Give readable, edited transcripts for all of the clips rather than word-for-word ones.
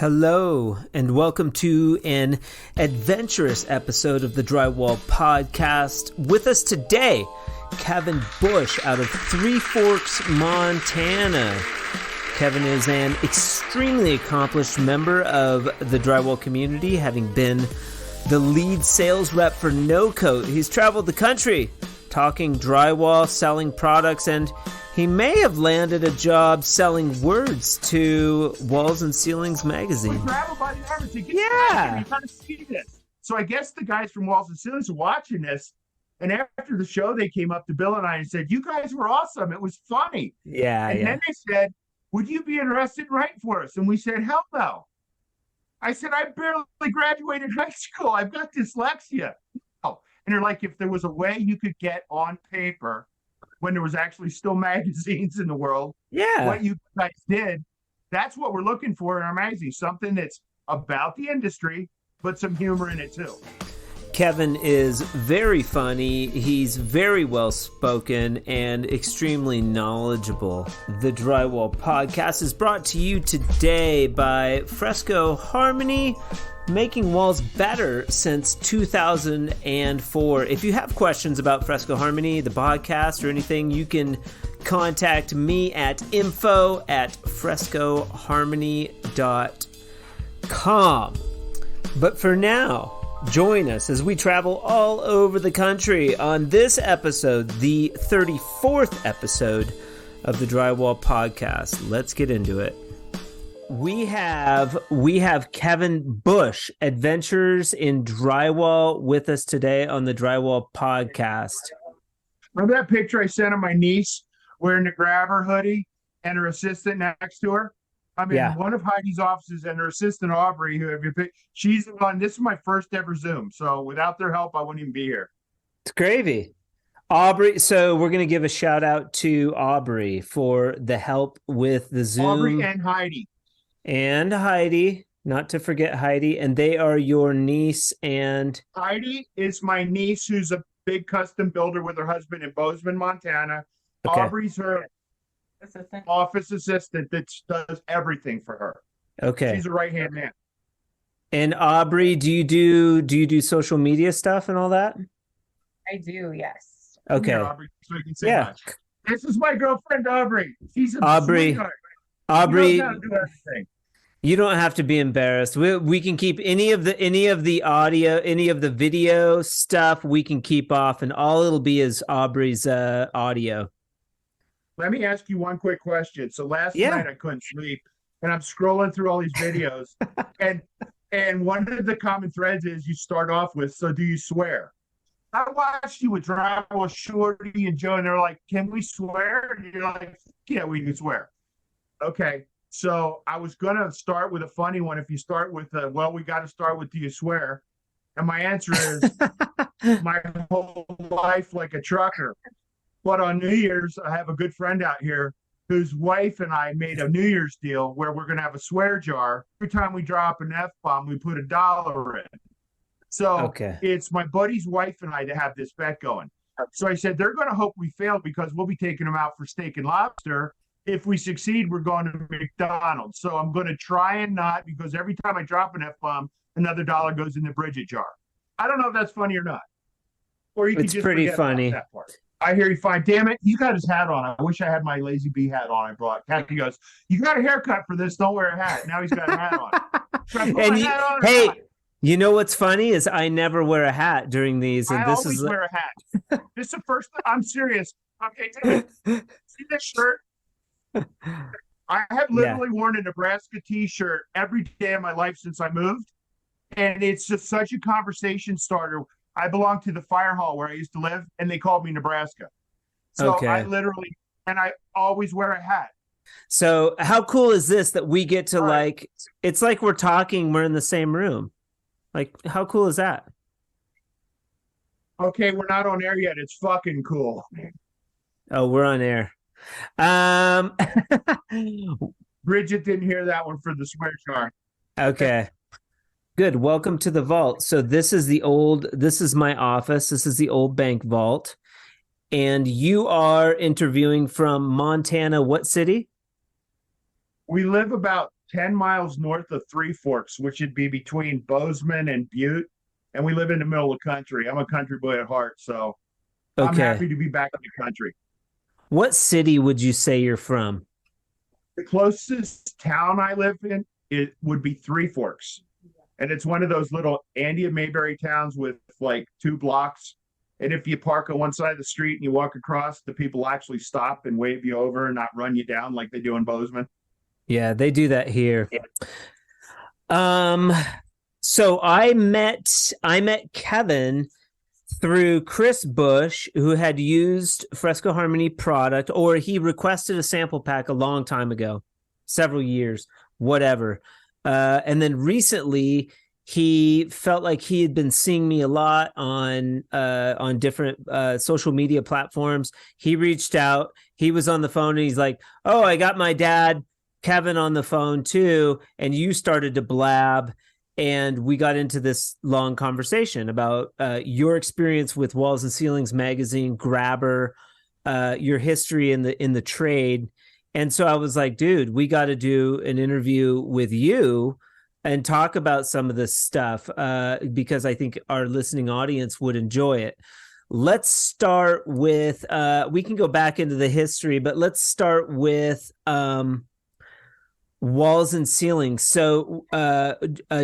Hello, and welcome to an adventurous episode of the Drywall Podcast. With us today, Kevin Bush out of Three Forks, Montana. Kevin is an extremely accomplished member of the drywall community, having been the lead sales rep for No Coat. He's traveled the country talking drywall, selling products, and he may have landed a job selling words to Walls and Ceilings magazine. We travel by the hour to get Yeah. to kind of see this. So I guess the guys from Walls and Ceilings are watching this. And after the show, they came up to Bill and I and said, "You guys were awesome. It was funny." And then they said, "Would you be interested in writing for us?" And we said, "Hell no." I said, "I barely graduated high school. I've got dyslexia." Oh. And they're like, if there was a way you could get on paper when there was actually still magazines in the world, what you guys did, that's what we're looking for in our magazine. Something that's about the industry, but some humor in it too. Kevin is very funny, he's very well spoken, and extremely knowledgeable. The Drywall Podcast is brought to you today by Fresco Harmony, making walls better since 2004. If you have questions about Fresco Harmony, the podcast, or anything, you can contact me at info@frescoharmony.com. But for now, join us as we travel all over the country on this episode, the 34th episode of the Drywall Podcast. Let's get into it. We have Kevin Bush, Adventures in Drywall, with us today on the Drywall Podcast. Remember that picture I sent of my niece wearing the grabber hoodie and her assistant next to her? I'm in one of Heidi's offices, and her assistant, Aubrey, she's on. This is my first ever Zoom. So without their help, I wouldn't even be here. It's gravy. Aubrey, so we're going to give a shout out to Aubrey for the help with the Zoom. Aubrey and Heidi. And Heidi, not to forget Heidi, and they are your niece and... Heidi is my niece who's a big custom builder with her husband in Bozeman, Montana. Okay. Aubrey's her office assistant that does everything for her. Okay. She's a right-hand man. And Aubrey, do you do social media stuff and all that? I do, yes. Okay. Here, Aubrey, so you can say much. This is my girlfriend, Aubrey. She's a sweetheart. Aubrey, she knows how to do everything. You don't have to be embarrassed. We can keep any of the audio, any of the video stuff we can keep off, and all it'll be is Aubrey's audio. Let me ask you one quick question. So last night I couldn't sleep, and I'm scrolling through all these videos, and one of the common threads is you start off with, "So do you swear?" I watched you with Drywall Shorty and Joe, and they're like, "Can we swear?" And you're like, "Yeah, we can swear." Okay. So I was going to start with a funny one. If you start with, we got to start with, "Do you swear?" And my answer is, my whole life like a trucker. But on New Year's, I have a good friend out here whose wife and I made a New Year's deal where we're going to have a swear jar. Every time we drop an F-bomb, we put $1 in. So It's my buddy's wife and I to have this bet going. So I said, they're going to hope we fail because we'll be taking them out for steak and lobster. If we succeed, we're going to McDonald's. So I'm going to try and not, because every time I drop an F-bomb, another $1 goes in the Bridget jar. I don't know if that's funny or not. Or you can just pretty forget funny. about that part. I hear you fine. Damn it, you got his hat on. I wish I had my Lazy Bee hat on I brought. He goes, "You got a haircut for this, don't wear a hat." Now he's got a hat on. Hey, you know what's funny is I never wear a hat during these. And I always wear a hat. This is the first thing. I'm serious. Okay, see this shirt? I have literally worn a Nebraska t-shirt every day of my life since I moved. And it's just such a conversation starter. I belong to the fire hall where I used to live, and they called me Nebraska. So I always wear a hat. So how cool is this that we get to it's like we're talking, we're in the same room. Like, how cool is that? Okay, we're not on air yet. It's fucking cool. Oh, we're on air. Bridget didn't hear that one for the swear jar. Okay. Good. Welcome to the vault. So this is my office. This is the old bank vault. And you are interviewing from Montana, what city? We live about 10 miles north of Three Forks, which would be between Bozeman and Butte. And we live in the middle of the country. I'm a country boy at heart, so I'm happy to be back in the country. What city would you say you're from? The closest town I live in, it would be Three Forks. And it's one of those little Andy and Mayberry towns with like 2 blocks. And if you park on one side of the street and you walk across, the people actually stop and wave you over and not run you down like they do in Bozeman. Yeah, they do that here. So I met Kevin through Chris Bush, who had used Fresco Harmony product, or he requested a sample pack a long time ago, several years, whatever. And then recently he felt like he had been seeing me a lot on different social media platforms. He reached out, he was on the phone, and he's like, "Oh, I got my dad, Kevin, on the phone too." And you started to blab. And we got into this long conversation about your experience with Walls and Ceilings magazine, Grabber, your history in the trade. And so I was like, dude, we got to do an interview with you and talk about some of this stuff because I think our listening audience would enjoy it. Let's start with, we can go back into the history, but let's start with Walls and Ceilings. So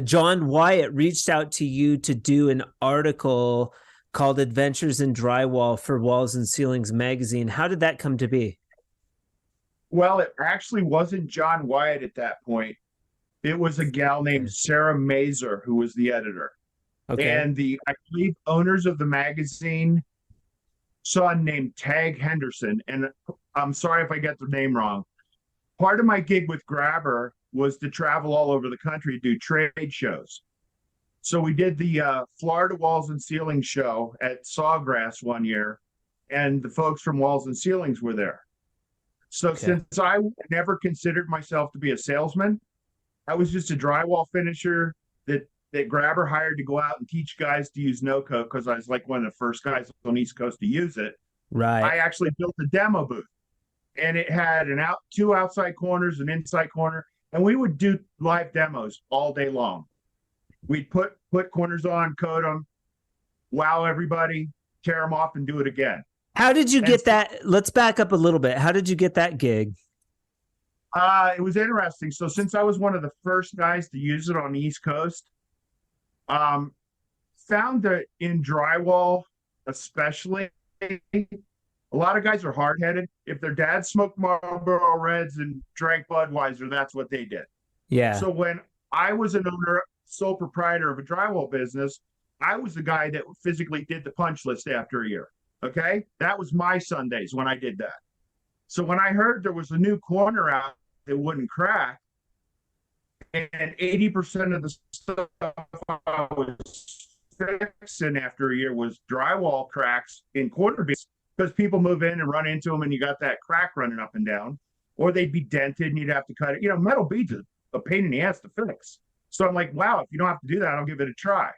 John Wyatt reached out to you to do an article called Adventures in Drywall for Walls and Ceilings magazine. How did that come to be? Well, it actually wasn't John Wyatt at that point. It was a gal named Sarah Mazer who was the editor. Okay. And I believe, owners of the magazine, son named Tag Henderson. And I'm sorry if I get the name wrong. Part of my gig with Grabber was to travel all over the country to do trade shows. So we did the Florida Walls and Ceilings show at Sawgrass one year, and the folks from Walls and Ceilings were there. So since I never considered myself to be a salesman, I was just a drywall finisher that Grabber hired to go out and teach guys to use no-coat because I was like one of the first guys on the East Coast to use it. Right. I actually built a demo booth. And it had 2 outside corners, an inside corner, and we would do live demos all day long. We'd put corners on, coat them, wow everybody, tear them off, and do it again. How did you get that? Let's back up a little bit. How did you get that gig? It was interesting. So since I was one of the first guys to use it on the East Coast, found that in drywall especially, a lot of guys are hard-headed. If their dad smoked Marlboro Reds and drank Budweiser, that's what they did. Yeah. So when I was an owner, sole proprietor of a drywall business, I was the guy that physically did the punch list after a year. Okay? That was my Sundays when I did that. So when I heard there was a new corner out that wouldn't crack, and 80% of the stuff I was fixing after a year was drywall cracks in corner beams, because people move in and run into them and you got that crack running up and down, or they'd be dented and you'd have to cut it. Metal beads are a pain in the ass to fix. So I'm like, wow, if you don't have to do that, I'll give it a try.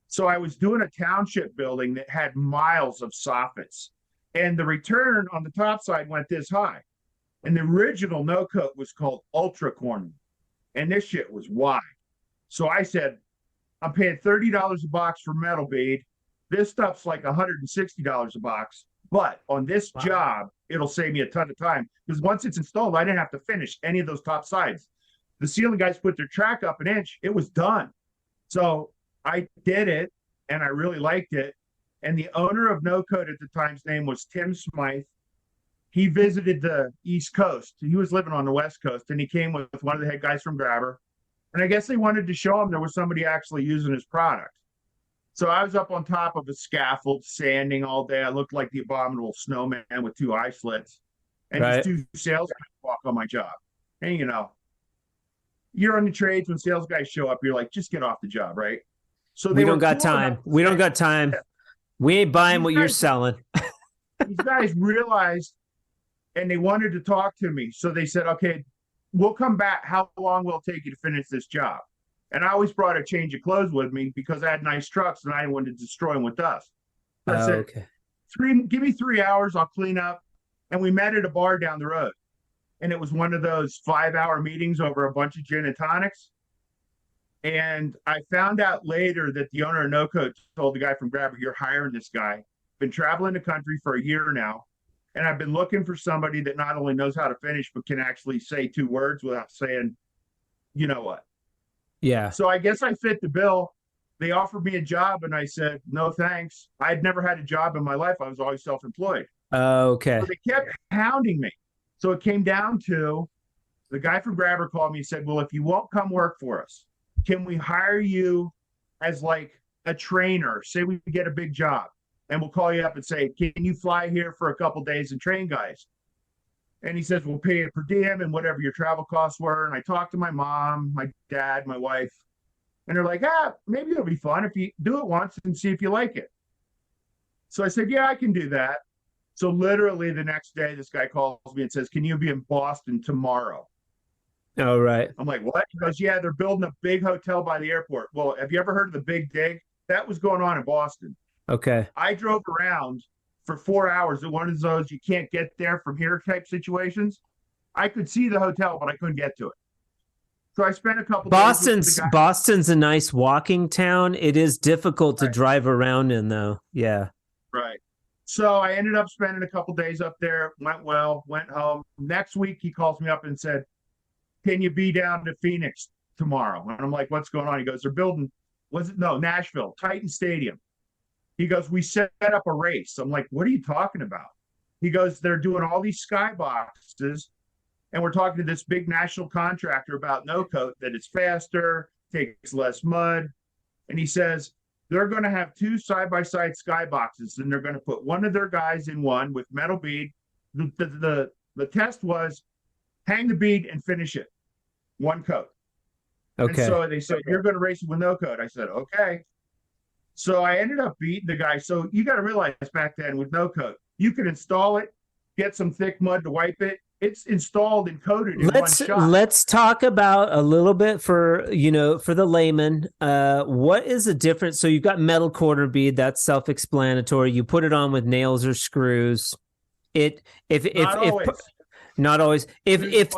So I was doing a township building that had miles of soffits, and the return on the top side went this high. And the original no-coat was called Ultra Corner, and this shit was wide. So I said, I'm paying $30 a box for metal bead. This stuff's like $160 a box. But on this job, it'll save me a ton of time, because once it's installed, I didn't have to finish any of those top sides. The ceiling guys put their track up an inch. It was done. So I did it, and I really liked it. And the owner of No Coat at the time's name was Tim Smythe. He visited the East Coast. He was living on the West Coast, and he came with one of the head guys from Grabber. And I guess they wanted to show him there was somebody actually using his product. So I was up on top of a scaffold, sanding all day. I looked like the abominable snowman with 2 eye slits. And these 2 sales guys walk on my job. And, you're on the trades, when sales guys show up, you're like, just get off the job, right? So we don't got time. We don't got time. We ain't buying what you're selling. These guys realized, and they wanted to talk to me. So they said, okay, we'll come back. How long will it take you to finish this job? And I always brought a change of clothes with me because I had nice trucks and I didn't want to destroy them with dust. So I said, give me 3 hours, I'll clean up. And we met at a bar down the road. and it was one of those 5-hour meetings over a bunch of gin and tonics. And I found out later that the owner of No Coat told the guy from Grabber, "You're hiring this guy. Been traveling the country for a year now, and I've been looking for somebody that not only knows how to finish, but can actually say 2 words without saying, you know what." Yeah. So I guess I fit the bill. They offered me a job, and I said, no, thanks. I'd never had a job in my life. I was always self-employed. Okay. So they kept hounding me. So it came down to the guy from Grabber called me and said, well, if you won't come work for us, can we hire you as like a trainer? Say we get a big job, and we'll call you up and say, can you fly here for a couple days and train guys? And he says, we'll pay you per diem and whatever your travel costs were. And I talked to my mom, my dad, my wife, and they're like, maybe it'll be fun if you do it once and see if you like it. So I said, yeah, I can do that. So literally the next day, this guy calls me and says, can you be in Boston tomorrow? Oh, right. I'm like, what? He goes, yeah, they're building a big hotel by the airport. Well, have you ever heard of the Big Dig? That was going on in Boston. Okay. I drove around for 4 hours at one of those you can't get there from here type situations. I could see the hotel, but I couldn't get to it. So I spent a couple days. Boston's a nice walking town. It is difficult to drive around in, though. Yeah. Right. So I ended up spending a couple days up there. Went well. Went home. Next week, he calls me up and said, can you be down to Phoenix tomorrow? And I'm like, what's going on? He goes, they're building, Nashville, Titan Stadium. He goes, we set up a race. I'm like, what are you talking about? He goes, they're doing all these skyboxes, and we're talking to this big national contractor about No Coat, that it's faster, takes less mud. And he says, they're going to have 2 side-by-side skyboxes, and they're going to put one of their guys in one with metal bead. The test was hang the bead and finish it. 1 coat. Okay. And so they said, you're going to race it with No Coat. I said, okay. So I ended up beating the guy. So you got to realize back then with No Coat, you could install it, get some thick mud to wipe it. It's installed and coated in one shot. Let's talk about a little bit for the layman. What is the difference? So you've got metal quarter bead. That's self-explanatory. You put it on with nails or screws. Not always. If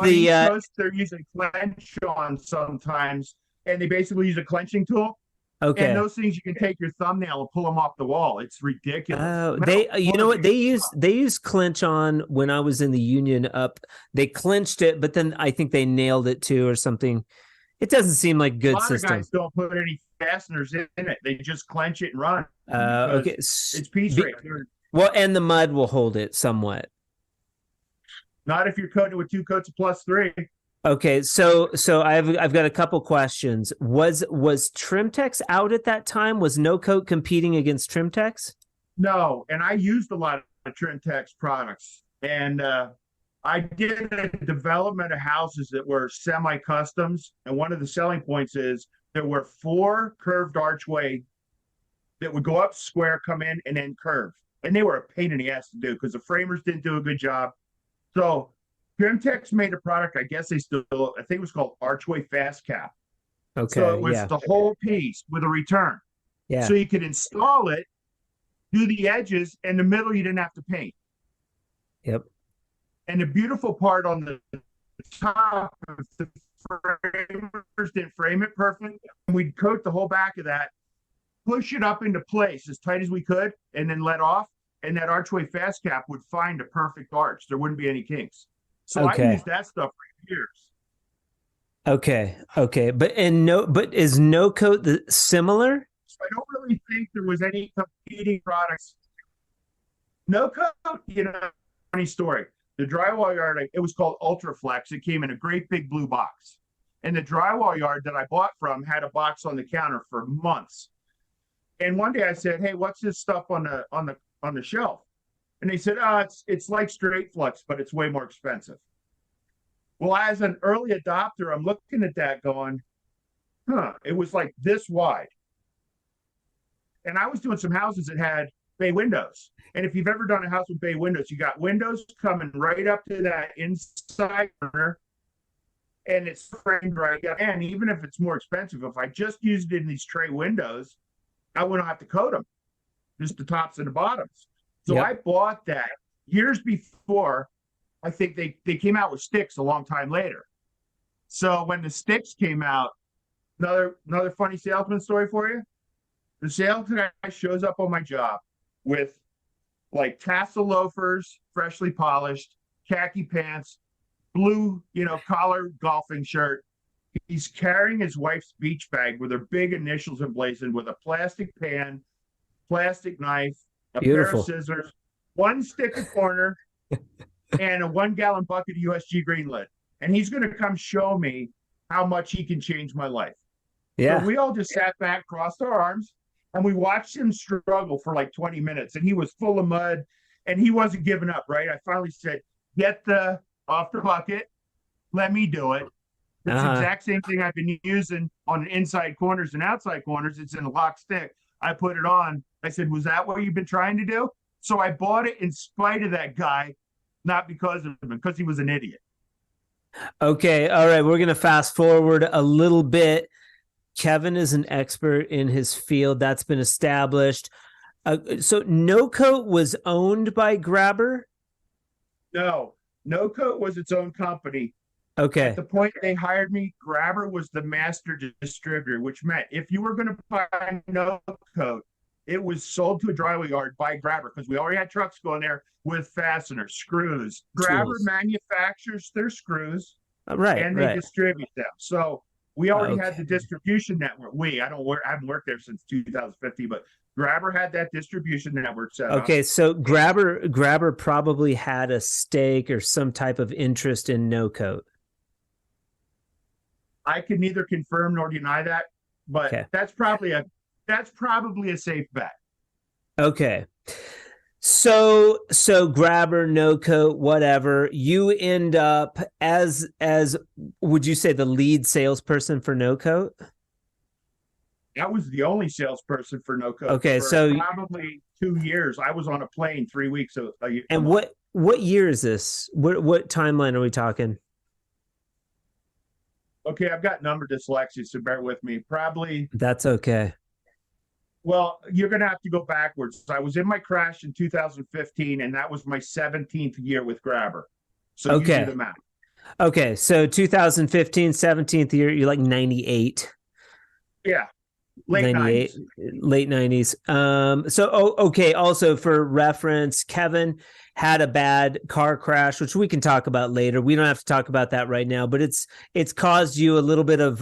they're using clench on sometimes, and they basically use a clenching tool. Okay. And those things you can take your thumbnail and pull them off the wall. It's ridiculous. Oh, they use clinch on when I was in the union up. They clinched it, but then I think they nailed it too or something. It doesn't seem like a good system. A lot of guys don't put any fasteners in it. They just clench it and run. Okay. It's piece rate. Well, and the mud will hold it somewhat. Not if you're coating it with 2 coats of +3. Okay, so I've got a couple questions. Was Trimtex out at that time? Was No Coat competing against Trimtex? No, and I used a lot of Trimtex products, and I did a development of houses that were semi-customs, and one of the selling points is there were 4 curved archway that would go up square, come in, and then curve, and they were a pain in the ass to do because the framers didn't do a good job. So Trimtex made a product, I guess I think it was called Archway Fast Cap. Okay. So it was the whole piece with a return. Yeah. So you could install it, do the edges, and the middle you didn't have to paint. Yep. And the beautiful part on the top, if the framers didn't frame it perfect, we'd coat the whole back of that, push it up into place as tight as we could, and then let off. And that Archway Fast Cap would find a perfect arch. There wouldn't be any kinks. So I used that stuff for years. Okay. But is No Coat similar? So I don't really think there was any competing products. No Coat, funny story. The drywall yard, it was called Ultraflex. It came in a great big blue box. And the drywall yard that I bought from had a box on the counter for months. And one day I said, hey, what's this stuff on the shelf? And they said, it's like straight flux, but it's way more expensive. Well, as an early adopter, I'm looking at that going, it was like this wide. And I was doing some houses that had bay windows. And if you've ever done a house with bay windows, you got windows coming right up to that inside corner, and it's framed right up. And even if it's more expensive, if I just used it in these tray windows, I wouldn't have to coat them, just the tops and the bottoms. So I bought that years before, I think they came out with sticks a long time later. So when the sticks came out, another funny salesman story for you. The salesman guy shows up on my job with like tassel loafers, freshly polished, khaki pants, blue, collar golfing shirt. He's carrying his wife's beach bag with her big initials emblazoned with a plastic pan, plastic knife, a Beautiful. pair of scissors, one stick of corner, and a 1-gallon bucket of USG green lid. And he's going to come show me how much he can change my life. Yeah. So we all just sat back, crossed our arms, and we watched him struggle for like 20 minutes. And he was full of mud, and he wasn't giving up, right? I finally said, get off the bucket. Let me do it. It's the exact same thing I've been using on inside corners and outside corners. It's in a lock stick. I put it on. I said, was that what you've been trying to do? So I bought it in spite of that guy, not because of him, because he was an idiot. Okay. All right. We're going to fast forward a little bit. Kevin is an expert in his field. That's been established. So No Coat was owned by Grabber? No Coat was its own company. Okay. At the point they hired me, Grabber was the master distributor, which meant if you were going to buy No Coat, it was sold to a drywall yard by Grabber because we already had trucks going there with fasteners, screws. Grabber manufactures their screws, right, and they distribute them. So we already had the distribution network. I haven't worked there since 2015, but Grabber had that distribution network set up. Okay, so Grabber probably had a stake or some type of interest in No Coat. I can neither confirm nor deny that, but that's probably a safe bet. Okay. So Grabber, No Coat, whatever. You end up as would you say the lead salesperson for No Coat? I was the only salesperson for No Coat. Okay, so probably 2 years. I was on a plane 3 weeks a year. And what year is this? What timeline are we talking? Okay, I've got number dyslexia, so bear with me. Probably. That's okay. Well, you're going to have to go backwards. I was in my crash in 2015, and that was my 17th year with Grabber. So you do the math. Okay, so 2015, 17th year, you're like 98. Yeah. Late 90s. Okay. Also for reference, Kevin had a bad car crash, which we can talk about later. We don't have to talk about that right now, but it's caused you a little bit of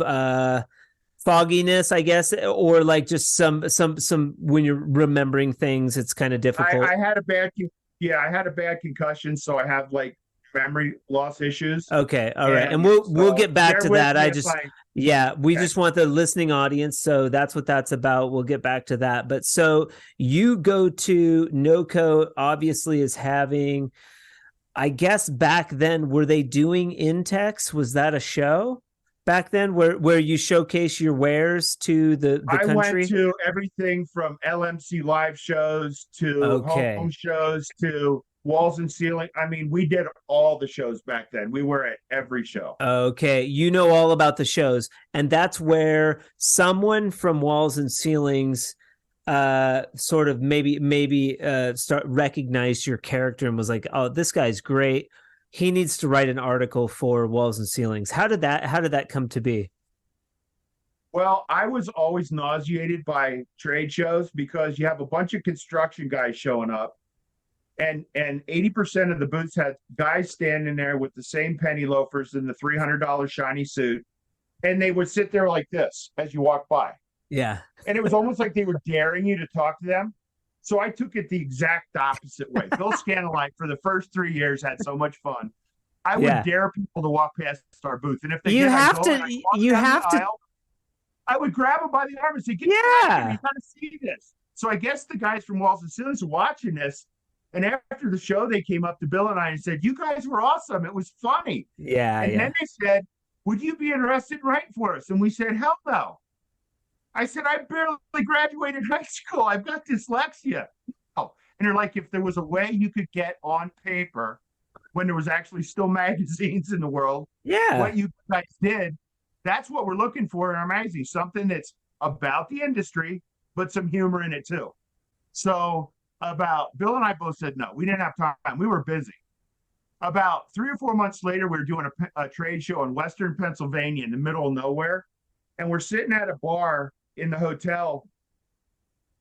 fogginess, I guess, or like just some when you're remembering things, it's kind of difficult. I had a bad concussion, so I have like memory loss issues. Okay, all right, and we'll get back to that. We just want the listening audience, so that's what that's about. We'll get back to that. But so you go to No Coat, obviously is having, I guess back then, were they doing Intex? Was that a show back then where you showcase your wares to the country? I went to everything from LMC live shows to home shows to Walls and Ceiling. I mean, we did all the shows back then. We were at every show. Okay. You know all about the shows. And that's where someone from Walls and Ceilings sort of maybe recognized your character and was like, oh, this guy's great. He needs to write an article for Walls and Ceilings. How did that come to be? Well, I was always nauseated by trade shows because you have a bunch of construction guys showing up. And 80% of the booths had guys standing there with the same penny loafers and the $300 shiny suit. And they would sit there like this as you walk by. Yeah. And it was almost like they were daring you to talk to them. So I took it the exact opposite way. Bill Scanlon, for the first 3 years, had so much fun. I would dare people to walk past our booth. And if they I would grab them by the arm and say, get back, you got to see this. So I guess the guys from Walls and Ceilings are watching this. And after the show, they came up to Bill and I and said, you guys were awesome. It was funny. Yeah. And then they said, would you be interested in writing for us? And we said, hell no. I said, I barely graduated high school. I've got dyslexia. Oh, and they're like, if there was a way you could get on paper when there was actually still magazines in the world, what you guys did, that's what we're looking for in our magazine. Something that's about the industry, but some humor in it too. So Bill and I both said no. We didn't have time. We were busy. About 3 or 4 months later, we were doing a trade show in Western Pennsylvania in the middle of nowhere. And we're sitting at a bar in the hotel.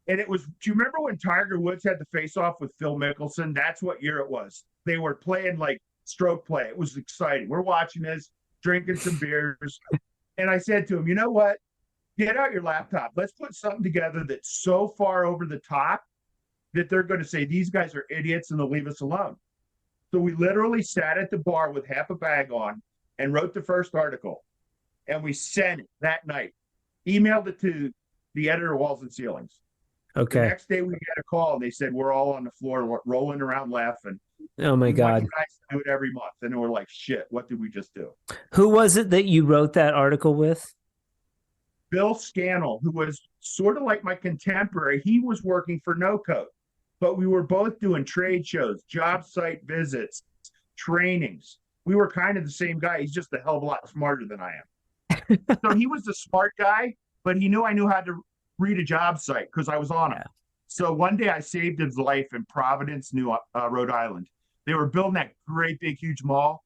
And it was, do you remember when Tiger Woods had the face off with Phil Mickelson? That's what year it was. They were playing like stroke play. It was exciting. We're watching this, drinking some beers. And I said to him, you know what? Get out your laptop. Let's put something together that's so far over the top that they're going to say, these guys are idiots and they'll leave us alone. So we literally sat at the bar with half a bag on and wrote the first article. And we sent it that night, emailed it to the editor of Walls and Ceilings. Okay. The next day we got a call and they said, we're all on the floor rolling around laughing. Oh my God. You guys do it every month. And we're like, shit, what did we just do? Who was it that you wrote that article with? Bill Scannell, who was sort of like my contemporary. He was working for No Code, but we were both doing trade shows, job site visits, trainings. We were kind of the same guy. He's just a hell of a lot smarter than I am. So he was the smart guy, but he knew I knew how to read a job site because I was on it. So one day I saved his life in Providence, Rhode Island. They were building that great big huge mall,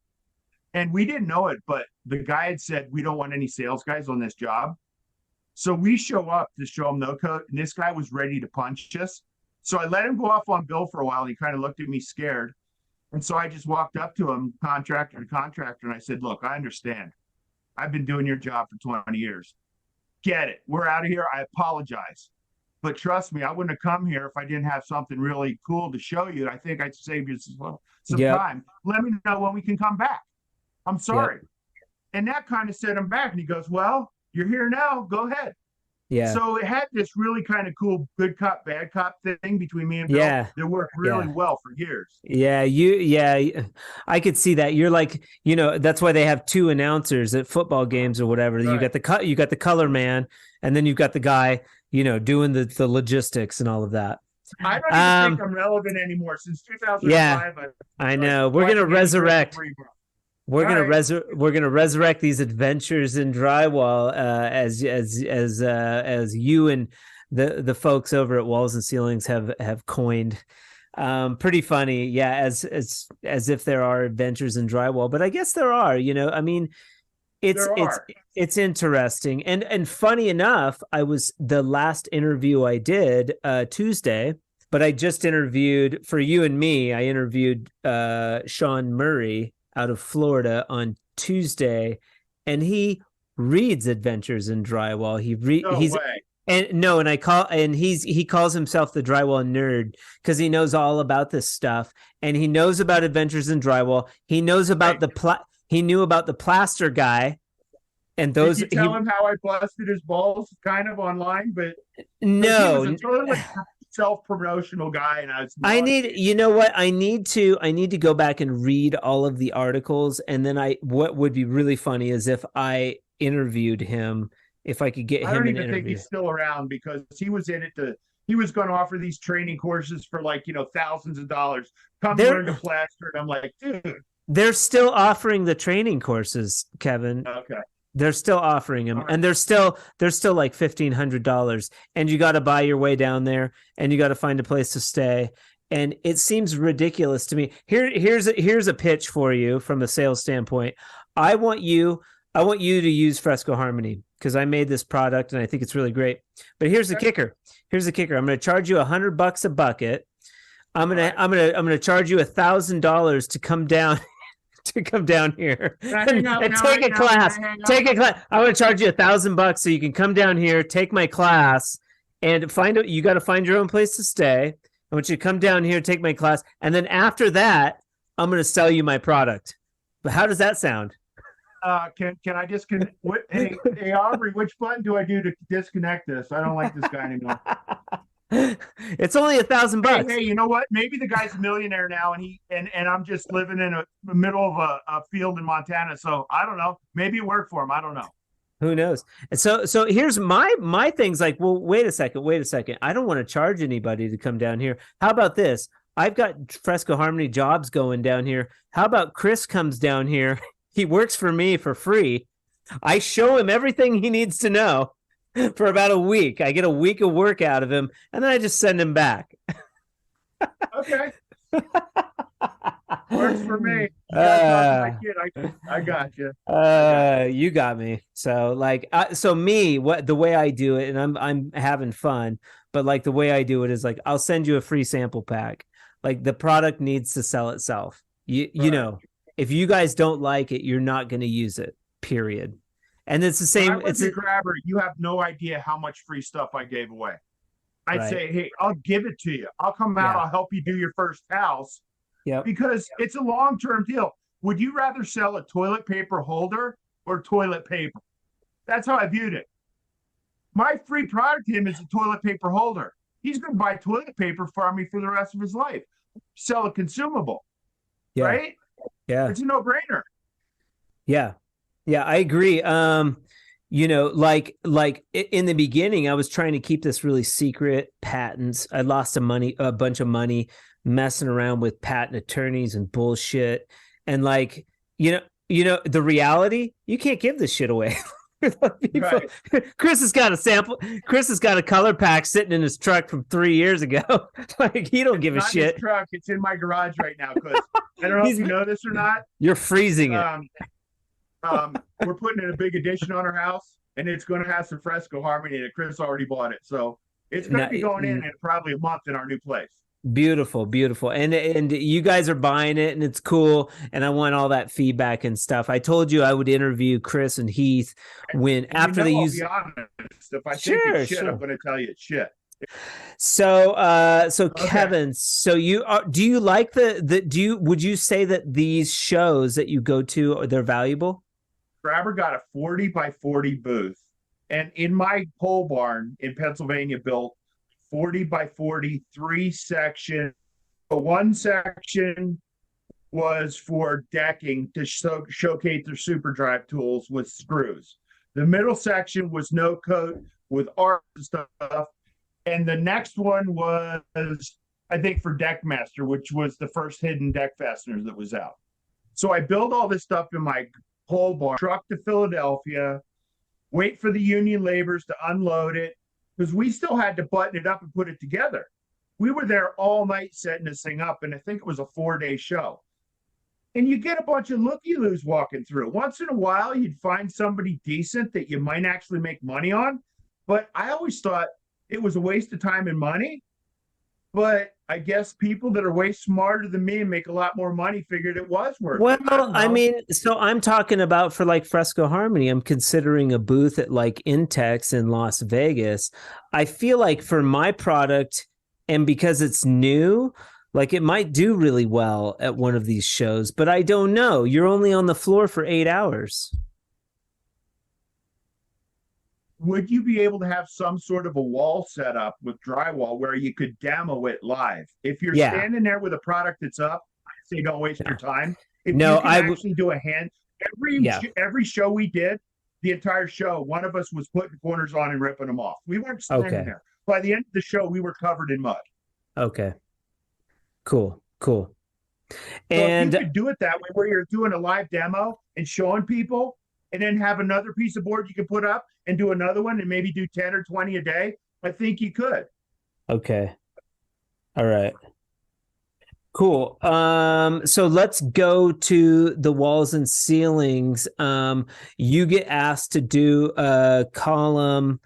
and we didn't know it, but the guy had said, we don't want any sales guys on this job. So we show up to show him No Code, and this guy was ready to punch us. So I let him go off on Bill for a while, and he kind of looked at me scared. And so I just walked up to him, contractor to contractor, and I said, look, I understand. I've been doing your job for 20 years. Get it. We're out of here. I apologize. But trust me, I wouldn't have come here if I didn't have something really cool to show you. I think I'd save you some time. Let me know when we can come back. I'm sorry. Yep. And that kind of set him back. And he goes, well, you're here now. Go ahead. Yeah. So it had this really kind of cool good cop, bad cop thing between me and Bill that worked really well for years. Yeah. I could see that. You're like, that's why they have two announcers at football games or whatever. Right. You got the color man, and then you've got the guy, doing the logistics and all of that. I don't even think I'm relevant anymore. Since 2005. Yeah, I know. We're gonna resurrect. We're gonna resurrect these adventures in drywall as you and the folks over at Walls and Ceilings have coined. Pretty funny, yeah. As if there are adventures in drywall, but I guess there are. I mean, it's interesting and funny enough. The last interview I did Tuesday, but I just interviewed for you and me. I interviewed Sean Murray out of Florida on Tuesday, and he reads Adventures in Drywall. He calls himself the drywall nerd because he knows all about this stuff, and he knows about Adventures in Drywall. He knows about he knew about the plaster guy, and those. Did you tell him how I busted his balls, kind of online? But no, he was a totally self-promotional guy, and I need to go back and read all of the articles, and then what would be really funny is if I interviewed him, if I could get him an interview. I don't even think he's still around because he was in it he was going to offer these training courses for thousands of dollars. Come learn to plaster. And I'm like, dude. They're still offering the training courses, Kevin. Okay. They're still offering them, and they're still like $1,500, and you got to buy your way down there, and you got to find a place to stay, and it seems ridiculous to me. Here's a pitch for you from a sales standpoint. I want you to use Fresco Harmony because I made this product and I think it's really great. But here's the kicker. I'm going to charge you $100 a bucket. I'm going to charge you $1,000 to come down. To come down here and take a class. I want to charge you $1,000 so you can come down here, take my class, and you got to find your own place to stay. I want you to come down here, take my class, and then after that, I'm going to sell you my product. But how does that sound? Can I disconnect? Hey, Aubrey, which button do I do to disconnect this? I don't like this guy anymore. It's only $1,000. Hey, you know what? Maybe the guy's a millionaire now, and I'm just living in the middle of a field in Montana. So I don't know. Maybe it worked for him. I don't know. Who knows? And so here's my things. Like, well, wait a second. I don't want to charge anybody to come down here. How about this? I've got Fresco Harmony jobs going down here. How about Chris comes down here? He works for me for free. I show him everything he needs to know. For about a week. I get a week of work out of him, and then I just send him back. Okay. Works for me. You gotta talk to my kid. I got you. You got me. So like, so me, what the way I do it, and I'm having fun, but like the way I do it is like, I'll send you a free sample pack. Like the product needs to sell itself. You know, if you guys don't like it, you're not going to use it. Period. And it's the same. When I was a grabber. You have no idea how much free stuff I gave away. I'd say, hey, I'll give it to you. I'll come out. I'll help you do your first house. Yeah. Because it's a long-term deal. Would you rather sell a toilet paper holder or toilet paper? That's how I viewed it. My free product to him is a toilet paper holder. He's going to buy toilet paper from me for the rest of his life. Sell a consumable. Yeah. Right? Yeah. It's a no-brainer. Yeah. Yeah, I agree. You know, like in the beginning, I was trying to keep this really secret, patents. I lost a bunch of money messing around with patent attorneys and bullshit. And like, you know, the reality, you can't give this shit away. Right. Chris has got a sample. Chris has got a color pack sitting in his truck from 3 years ago. Like he don't give a shit. It's not his truck. It's in my garage right now. Because I don't know if you know this or not. You're freezing it. We're putting in a big addition on our house, and it's going to have some fresco harmony that Chris already bought it. So it's going to be going in probably a month in our new place. Beautiful, beautiful. And you guys are buying it and it's cool. And I want all that feedback and stuff. I told you I would interview Chris and Heath after they use. I'll be honest. If I think it's shit, I'm going to tell you it's shit. So Kevin, so do you like would you say that these shows that you go to, they're valuable? Grabber got a 40 by 40 booth, and in my pole barn in Pennsylvania built 40 by 40, 3-section. One section was for decking to showcase their super drive tools with screws. The middle section was no coat with art and stuff. And the next one was, I think, for Deckmaster, which was the first hidden deck fasteners that was out. So I build all this stuff in my pole barn, truck to Philadelphia, wait for the union laborers to unload it, because we still had to button it up and put it together. We were there all night setting this thing up, and I think it was a 4-day show. And you get a bunch of looky-loos walking through. Once in a while, you'd find somebody decent that you might actually make money on. But I always thought it was a waste of time and money. But I guess people that are way smarter than me and make a lot more money figured it was worth it. Well, I mean, so I'm talking about for like Fresco Harmony, I'm considering a booth at like Intex in Las Vegas. I feel like for my product, and because it's new, like it might do really well at one of these shows, but I don't know. You're only on the floor for 8 hours. Would you be able to have some sort of a wall set up with drywall where you could demo it live? If you're standing there with a product that's up, I say don't waste your time. If you can actually do a hand, every show we did, the entire show, one of us was putting corners on and ripping them off. We weren't standing there. By the end of the show, we were covered in mud. Okay. Cool. So and if you could do it that way, where you're doing a live demo and showing people, and then have another piece of board you can put up and do another one and maybe do 10 or 20 a day, I think you could. Okay. All right. Cool. So let's go to the walls and ceilings. You get asked to do a column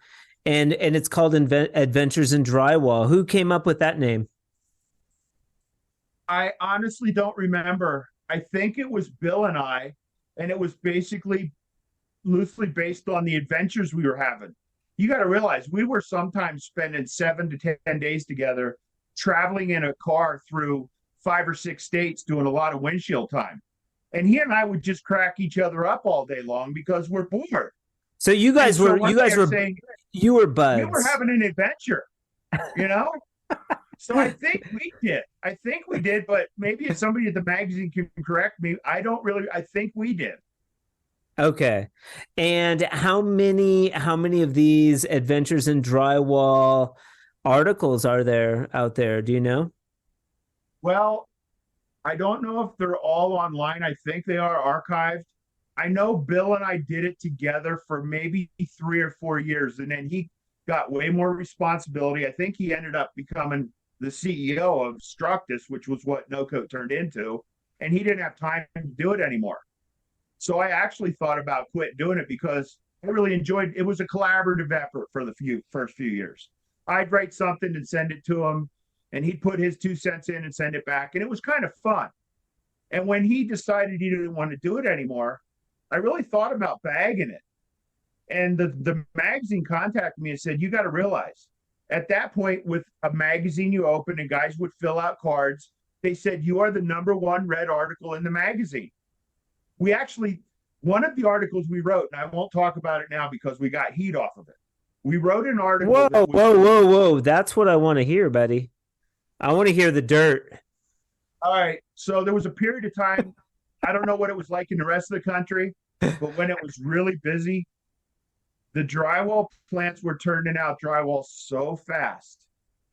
and it's called Adventures in Drywall. Who came up with that name? I honestly don't remember. I think it was Bill and I, and it was basically loosely based on the adventures we were having. You got to realize we were sometimes spending 7 to 10 days together, traveling in a car through 5 or 6 states, doing a lot of windshield time. And he and I would just crack each other up all day long because we're bored. So you guys were buds. We were having an adventure, you know? So I think we did, but maybe if somebody at the magazine can correct me, I think we did. Okay. And how many of these Adventures in Drywall articles are there out there? Do you know? Well, I don't know if they're all online. I think they are archived. I know Bill and I did it together for maybe 3 or 4 years, and then he got way more responsibility. I think he ended up becoming the CEO of Structus, which was what No Coat turned into, and he didn't have time to do it anymore. So I actually thought about quit doing it because I really enjoyed it. Was a collaborative effort for the first few years. I'd write something and send it to him, and he'd put his 2 cents in and send it back, and it was kind of fun. And when he decided he didn't want to do it anymore, I really thought about bagging it. And the magazine contacted me and said, you got to realize, at that point, with a magazine you open and guys would fill out cards, they said, you are the #1 read article in the magazine. We actually, one of the articles we wrote, and I won't talk about it now because we got heat off of it. We wrote an article. Whoa. That's what I want to hear, buddy. I want to hear the dirt. All right. So there was a period of time, I don't know what it was like in the rest of the country, but when it was really busy, the drywall plants were turning out drywall so fast.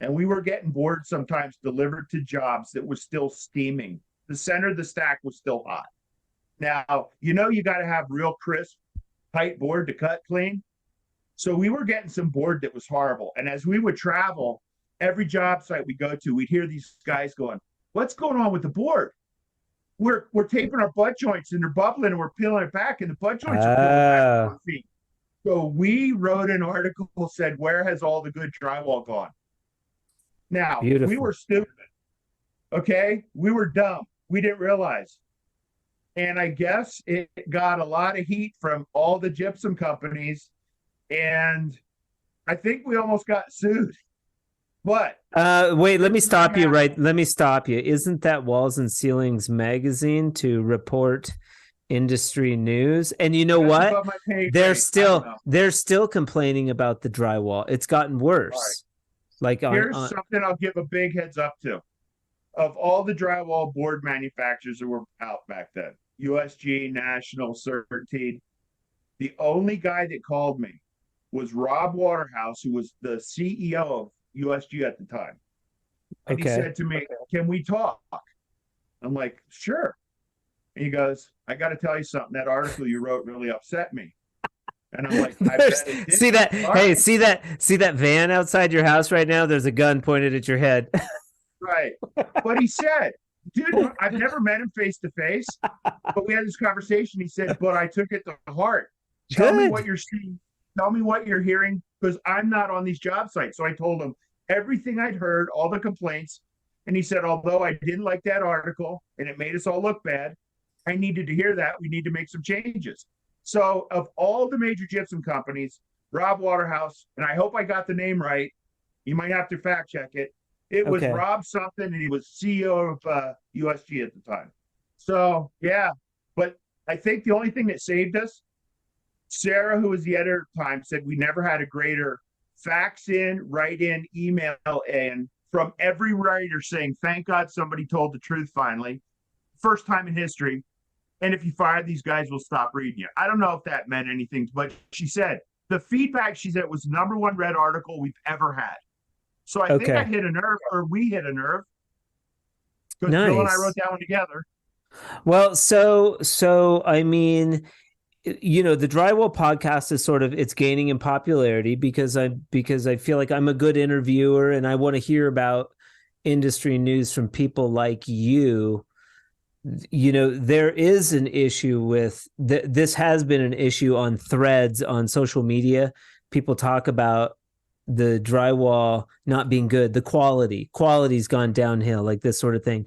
And we were getting board sometimes delivered to jobs that was still steaming. The center of the stack was still hot. Now, you got to have real crisp, tight board to cut clean. So we were getting some board that was horrible. And as we would travel, every job site we go to, we'd hear these guys going, what's going on with the board? We're taping our butt joints and they're bubbling and we're peeling it back and the butt joints are peeling back on our feet. So we wrote an article that said, where has all the good drywall gone? Now, we were stupid. Okay? We were dumb. We didn't realize. And I guess it got a lot of heat from all the gypsum companies. And I think we almost got sued. But wait, let me stop you. Isn't that Walls and Ceilings magazine to report industry news? And you know what? They're still complaining about the drywall. It's gotten worse. Right. Here's something I'll give a big heads up to. Of all the drywall board manufacturers that were out back then, USG, National, Certainty, the only guy that called me was Rob Waterhouse, who was the CEO of USG at the time. And he said to me, can we talk? I'm like, sure. And he goes, I got to tell you something. That article you wrote really upset me. And I'm like, see that? Hey, see that van outside your house right now? There's a gun pointed at your head. Right. But he said, dude, I've never met him face to face, but we had this conversation. He said, but I took it to heart. Tell me what you're seeing. Tell me what you're hearing, because I'm not on these job sites. So I told him everything I'd heard, all the complaints. And he said, although I didn't like that article and it made us all look bad, I needed to hear that. We need to make some changes. So of all the major gypsum companies, Rob Waterhouse, and I hope I got the name right. You might have to fact check it. It was Rob something, and he was CEO of USG at the time. So, yeah. But I think the only thing that saved us, Sarah, who was the editor at the time, said we never had a greater fax in, write in, email in from every writer saying, thank God somebody told the truth finally. First time in history. And if you fire these guys, we'll stop reading you. I don't know if that meant anything, but she said the feedback, she said, was #1 read article we've ever had. So I think I hit a nerve, or we hit a nerve. Because Bill and I wrote that one together. Well, so I mean, the Drywall Podcast is it's gaining in popularity because I feel like I'm a good interviewer and I want to hear about industry news from people like you. There is an issue with this has been an issue on threads on social media. People talk about the drywall not being good, the quality's gone downhill, like this sort of thing.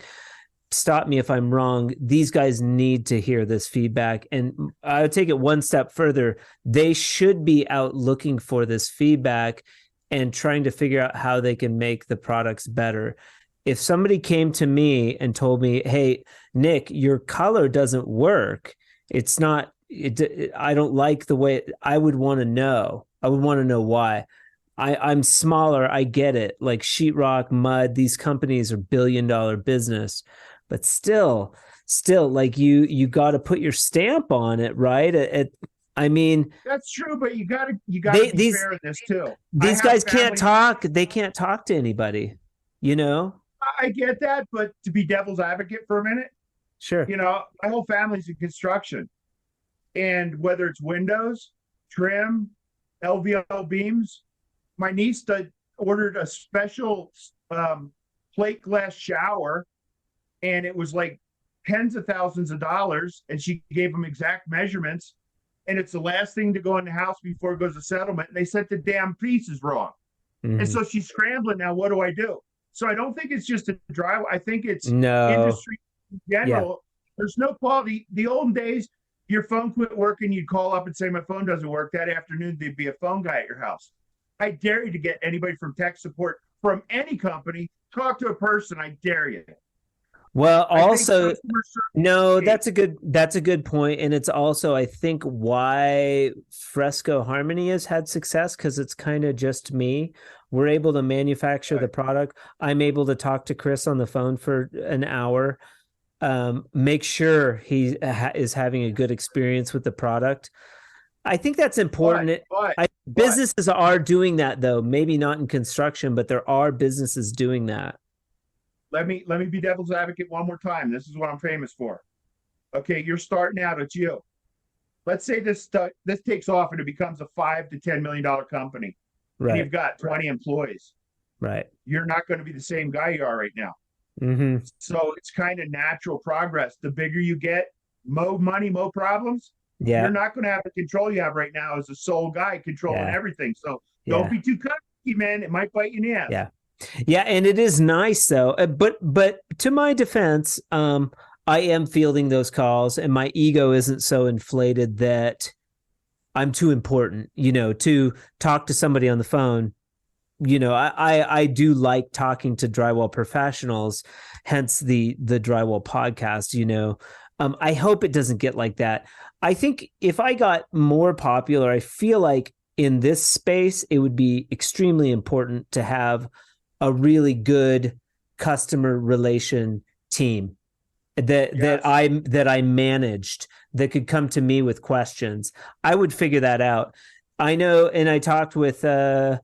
Stop me if I'm wrong. These guys need to hear this feedback. And I would take it one step further. They should be out looking for this feedback and trying to figure out how they can make the products better. If somebody came to me and told me, hey, Nick, your color doesn't work. It's not, I don't like the way I would want to know. I would want to know why. I'm smaller. I get it. Like sheetrock, mud, these companies are billion-dollar business, but still like you got to put your stamp on it, right? I mean, that's true, but you got to be fair in this too. These guys can't talk. They can't talk to anybody, I get that, but to be devil's advocate for a minute, sure. My whole family's in construction, and whether it's windows, trim, LVL beams, my niece ordered a special plate glass shower, and it was like tens of thousands of dollars, and she gave them exact measurements, and it's the last thing to go in the house before it goes to settlement, and they said the damn piece is wrong. And so she's scrambling now. What do I do? So I don't think it's just a drywall. I think it's industry in general. There's no quality. The old days, your phone quit working, you'd call up and say, my phone doesn't work. That afternoon, there'd be a phone guy at your house. I dare you to get anybody from tech support from any company. Talk to a person. I dare you. Well, also, no, that's a good point. And it's also, I think, why Fresco Harmony has had success, because it's kind of just me. We're able to manufacture the product. I'm able to talk to Chris on the phone for an hour, make sure he is having a good experience with the product. I think that's important. Businesses are doing that, though. Maybe not in construction, but there are businesses doing that. Let me be devil's advocate one more time. This is what I'm famous for. Okay, you're starting out. It's you. Let's say this takes off and it becomes a $5 to $10 million company. Right. And you've got 20 employees. Right. You're not going to be the same guy you are right now. So it's kind of natural progress. The bigger you get, more money, more problems. You're not going to have the control you have right now as a sole guy controlling everything. So don't be too cocky, man. It might bite you in the ass. Yeah, and it is nice though. But to my defense, I am fielding those calls, and my ego isn't so inflated that I'm too important, to talk to somebody on the phone. I do like talking to drywall professionals, hence the Drywall Podcast. I hope it doesn't get like that. I think if I got more popular, I feel like in this space, it would be extremely important to have a really good customer relation team that I managed, that could come to me with questions. I would figure that out. I know, and I talked with Aaron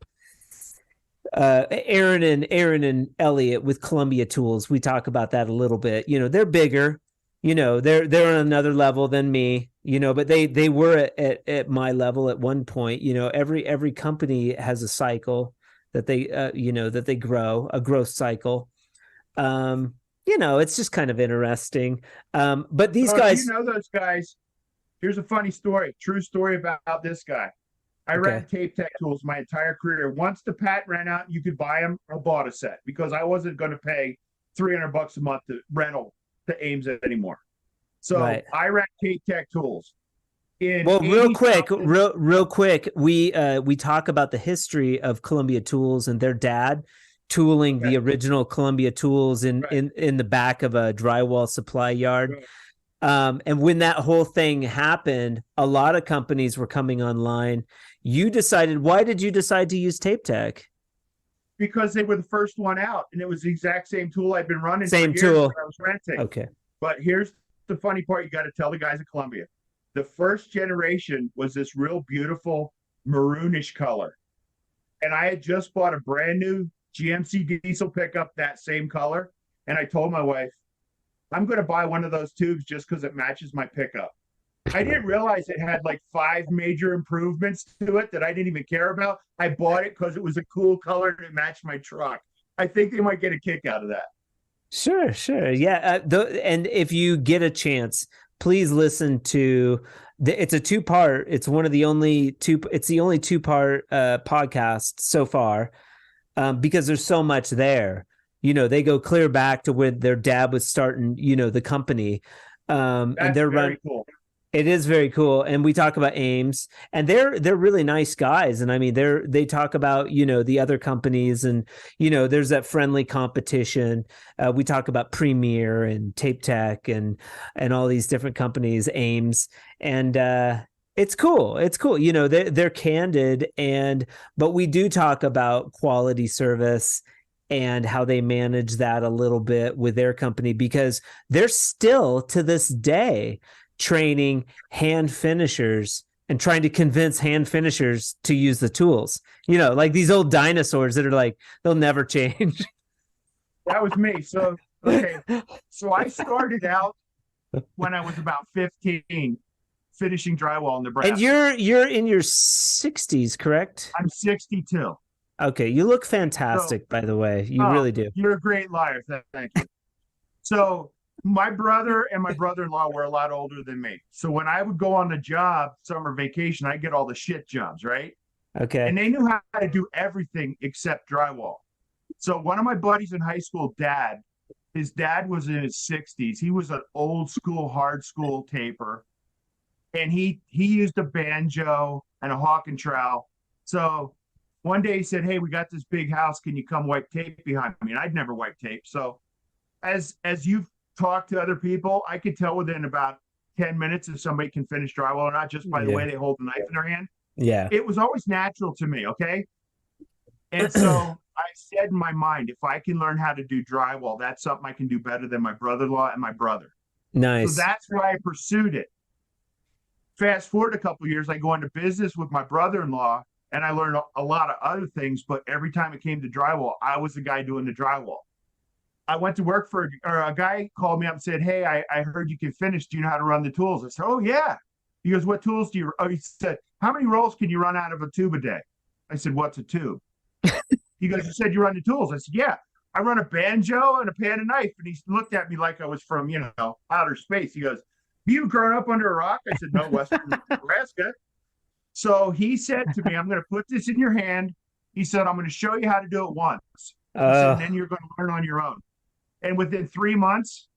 and Elliot with Columbia Tools. We talk about that a little bit. They're bigger. They're on another level than me. But they were at my level at one point. Every company has a cycle that they grow, a growth cycle. It's just kind of interesting. But these guys, those guys. Here's a funny story, true story about this guy. I ran Tape Tech tools my entire career. Once the patent ran out, you could buy them. I bought a set because I wasn't going to pay $300 a month to rental to Ames anymore. So I ran Tape Tech tools. Real quick, we talk about the history of Columbia Tools and their dad tooling the original Columbia Tools in the back of a drywall supply yard. And when that whole thing happened, a lot of companies were coming online. Why did you decide to use Tape Tech? Because they were the first one out, and it was the exact same tool I'd been running same for years tool. when I was renting. Okay. But here's the funny part. You got to tell the guys at Columbia. The first generation was this real beautiful maroonish color. And I had just bought a brand new GMC diesel pickup, that same color. And I told my wife, I'm going to buy one of those tubes just because it matches my pickup. I didn't realize it had like 5 major improvements to it that I didn't even care about. I bought it because it was a cool color and it matched my truck. I think they might get a kick out of that. Sure. Yeah. And if you get a chance, please listen to it's a 2-part. It's one of the only it's the only 2-part podcast so far, because there's so much there. They go clear back to when their dad was starting, the company. And they're running. Cool. It is very cool. And we talk about Ames, and they're really nice guys. And I mean, they talk about, the other companies, and, there's that friendly competition. We talk about Premier and Tape Tech and all these different companies, Ames, and it's cool. It's cool. They're candid, but we do talk about quality service and how they manage that a little bit with their company, because they're still to this day training hand finishers and trying to convince hand finishers to use the tools, like these old dinosaurs that are like, they'll never change. That was me. So I started out when I was about 15 finishing drywall in Nebraska. And you're in your 60s, correct? I'm 62. Okay, you look fantastic, by the way. You really do. You're a great liar. Thank you. So my brother and my brother-in-law were a lot older than me. So when I would go on a job, summer vacation, I get all the shit jobs, right? Okay. And they knew how to do everything except drywall. So one of my buddies in high school, his dad was in his 60s. He was an old school, hard school taper. And he used a banjo and a hawk and trowel. So one day he said, "Hey, we got this big house. Can you come wipe tape behind me?" And I'd never wiped tape. So as you've talked to other people, I could tell within about 10 minutes if somebody can finish drywall or not, just by the way they hold the knife in their hand. Yeah. It was always natural to me, okay? And so I said in my mind, if I can learn how to do drywall, that's something I can do better than my brother-in-law and my brother. Nice. So that's why I pursued it. Fast forward a couple of years, I go into business with my brother-in-law, and I learned a lot of other things, but every time it came to drywall, I was the guy doing the drywall. I went to work for a guy called me up and said, "Hey, I heard you can finish. Do you know how to run the tools?" I said, "Oh, yeah." He goes, "What tools do you?" Oh, he said, "How many rolls can you run out of a tube a day?" I said, "What's a tube?" He goes, "You said you run the tools." I said, "Yeah, I run a banjo and a pan and knife." And he looked at me like I was from, outer space. He goes, "You grown up under a rock?" I said, "No, Western Nebraska." So he said to me, "I'm going to put this in your hand." He said, "I'm going to show you how to do it once." He said, "And then you're going to learn on your own." And within 3 months,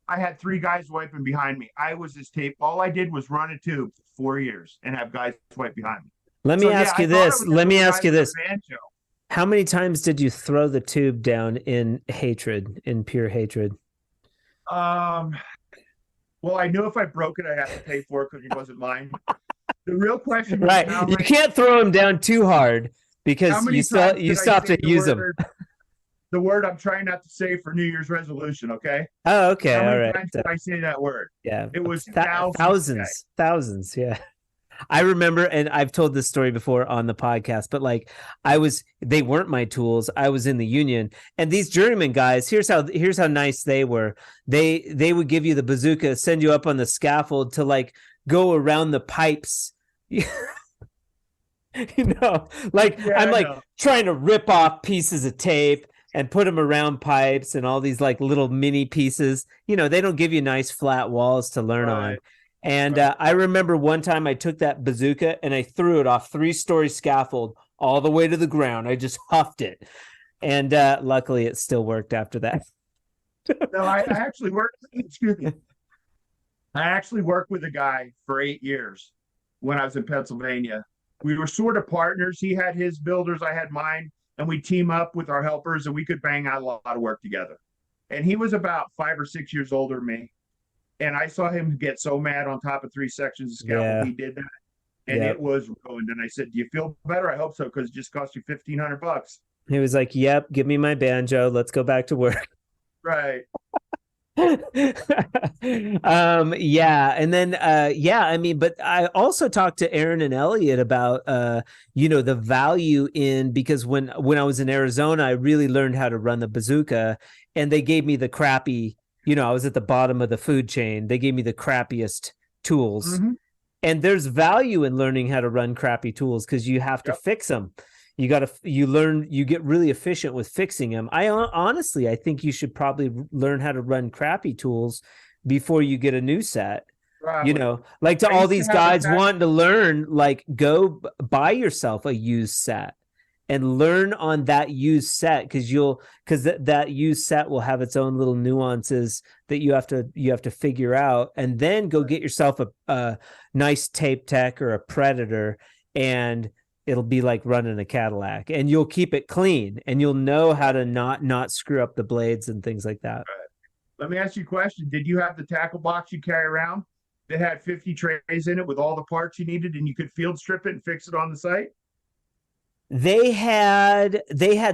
I had 3 guys wiping behind me. I was this tape. All I did was run a tube for 4 years and have guys wipe behind me. Let me ask you this. How many times did you throw the tube down in pure hatred? Well, I knew if I broke it, I'd have to pay for it because it wasn't mine. The real question was, right. You can't throw them down too hard because you still have to use them. The word I'm trying not to say for New Year's resolution, okay? Oh, okay. How many times did I say that word? Yeah. It was thousands. Yeah. I remember, and I've told this story before on the podcast, but they weren't my tools. I was in the union, and these journeyman guys, here's how nice they were. They would give you the bazooka, send you up on the scaffold to go around the pipes. I'm trying to rip off pieces of tape and put them around pipes and all these little mini pieces. They don't give you nice flat walls to learn on. And I remember one time I took that bazooka and I threw it off 3-story scaffold all the way to the ground. I just huffed it. And luckily it still worked after that. No, I actually worked, excuse me. I actually worked with a guy for 8 years when I was in Pennsylvania. We were sort of partners. He had his builders, I had mine. And we team up with our helpers and we could bang out a lot of work together. And he was about 5 or 6 years older than me. And I saw him get so mad on top of 3 sections of scaffold. Yeah. He did that. And it was ruined. And I said, "Do you feel better?" "I hope so, because it just cost you $1,500. He was like, "Yep, give me my banjo. Let's go back to work." Right. And then but I also talked to Aaron and Elliot about the value in, because when I was in Arizona I really learned how to run the bazooka, and they gave me the crappy, I was at the bottom of the food chain. They gave me the crappiest tools. Mm-hmm. And there's value in learning how to run crappy tools because you have to fix them. You get really efficient with fixing them. Honestly, I think you should probably learn how to run crappy tools before you get a new set. Probably. To all these guys wanting to learn, go buy yourself a used set and learn on that used set, because that used set will have its own little nuances that you have to figure out, and then go get yourself a nice tape tech or a Predator, and it'll be like running a Cadillac, and you'll keep it clean, and you'll know how to not screw up the blades and things like that. Right. Let me ask you a question. Did you have the tackle box you carry around that had 50 trays in it with all the parts you needed, and you could field strip it and fix it on the site? They had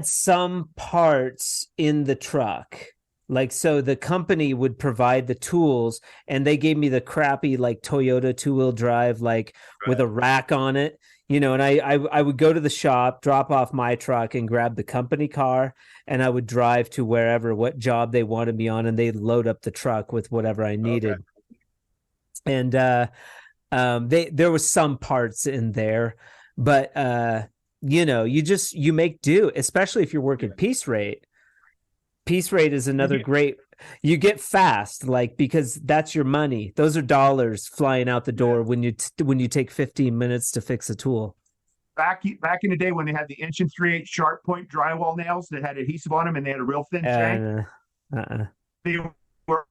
some parts in the truck. So the company would provide the tools, and they gave me the crappy Toyota 2-wheel drive with a rack on it. And I would go to the shop, drop off my truck, and grab the company car, and I would drive to what job they wanted me on, and they'd load up the truck with whatever I needed. Okay. And there was some parts in there, but you make do, especially if you're working piece rate. Piece rate is another great, you get fast, like, because that's your money. Those are dollars flying out the door when you take 15 minutes to fix a tool. Back in the day when they had the 1 3/8 sharp point drywall nails that had adhesive on them and they had a real thin shank, they were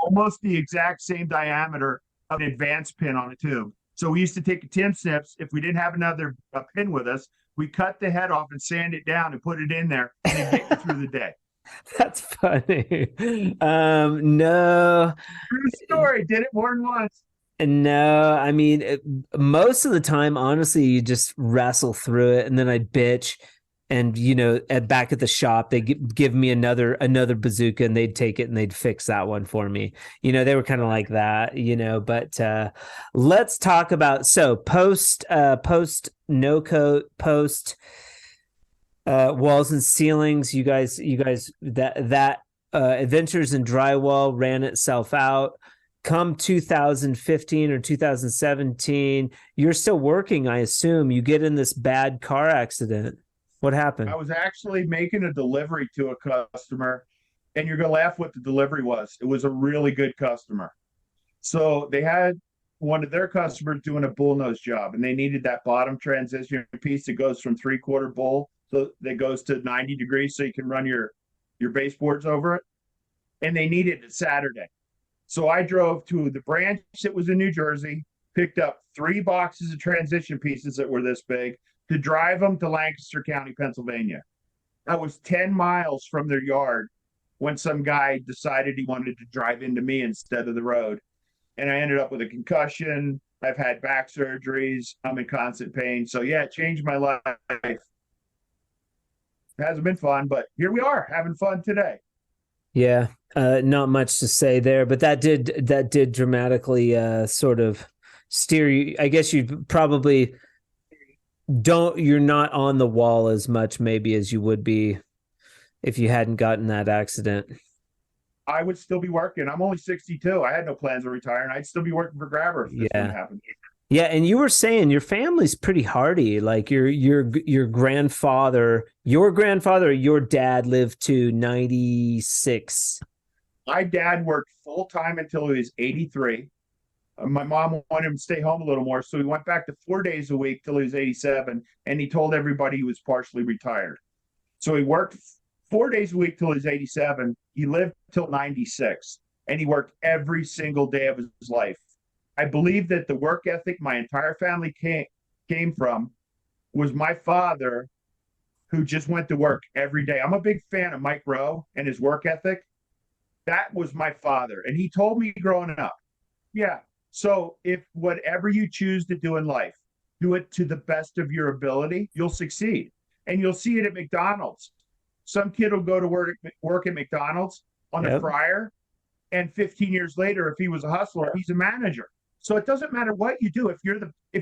almost the exact same diameter of an advanced pin on a tube. So we used to take a tin snips. If we didn't have another pin with us, we cut the head off and sand it down and put it in there and it'd get you through the day. That's funny. No. True story. Did it more than once. No, I mean, most of the time, honestly, you just wrestle through it, and then I bitch. And back at the shop, they give me another bazooka, and they'd take it and they'd fix that one for me. They were kind of like that. But let's talk about post no coat, post walls and ceilings. You guys that Adventures in Drywall ran itself out. Come 2015 or 2017, you're still working, I assume. You get in this bad car accident. What happened? I was actually making a delivery to a customer, and you're going to laugh what the delivery was. It was a really good customer. So they had one of their customers doing a bullnose job, and they needed that bottom transition piece that goes from 3/4 bull, so that goes to 90 degrees so you can run your baseboards over it. And they needed it Saturday. So I drove to the branch that was in New Jersey, picked up 3 boxes of transition pieces that were this big to drive them to Lancaster County, Pennsylvania. I was 10 miles from their yard when some guy decided he wanted to drive into me instead of the road. And I ended up with a concussion. I've had back surgeries. I'm in constant pain. So yeah, it changed my life. It hasn't been fun, but here we are having fun today. Yeah. Not much to say there, but that did dramatically sort of steer you. I guess you probably you're not on the wall as much maybe as you would be if you hadn't gotten that accident. I would still be working. I'm only 62. I had no plans of retiring. I'd still be working for Grabber if this wouldn't happen. Yeah, and you were saying your family's pretty hardy. Like your grandfather, or your dad lived to 96. My dad worked full time until he was 83. My mom wanted him to stay home a little more, so he went back to 4 days a week till he was 87, and he told everybody he was partially retired. So he worked 4 days a week till he was 87. He lived till 96, and he worked every single day of his life. I believe that the work ethic my entire family came from was my father, who just went to work every day. I'm a big fan of Mike Rowe and his work ethic. That was my father. And he told me growing up, yeah, so if whatever you choose to do in life, do it to the best of your ability, you'll succeed. And you'll see it at McDonald's. Some kid will go to work at McDonald's on a fryer, and 15 years later, if he was a hustler, he's a manager. So it doesn't matter what you do. If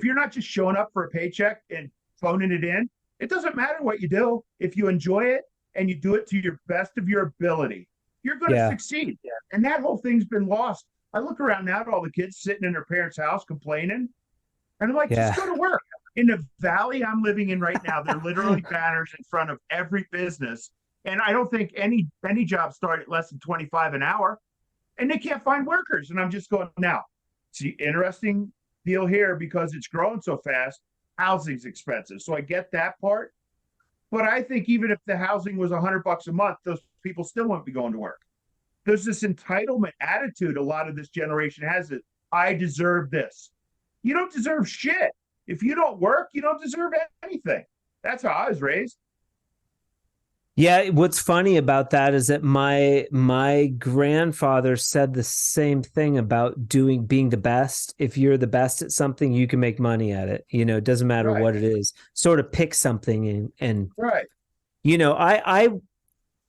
you're not just showing up for a paycheck and phoning it in, it doesn't matter what you do. If you enjoy it and you do it to your best of your ability, you're going to succeed. Yeah. And that whole thing's been lost. I look around now at all the kids sitting in their parents' house complaining, and I'm like, just go to work. In the valley I'm living in right now, there are literally banners in front of every business. And I don't think any job start at less than 25 an hour, and they can't find workers. And I'm just going, now, see, interesting deal here, because it's growing so fast, housing's expensive. So I get that part. But I think even if the housing was $100 a month, those people still won't be going to work. There's this entitlement attitude a lot of this generation has, that I deserve this. You don't deserve shit. If you don't work, you don't deserve anything. That's how I was raised. Yeah, what's funny about that is that my grandfather said the same thing about being the best. If you're the best at something, you can make money at it. It doesn't matter what it is. Sort of pick something and right.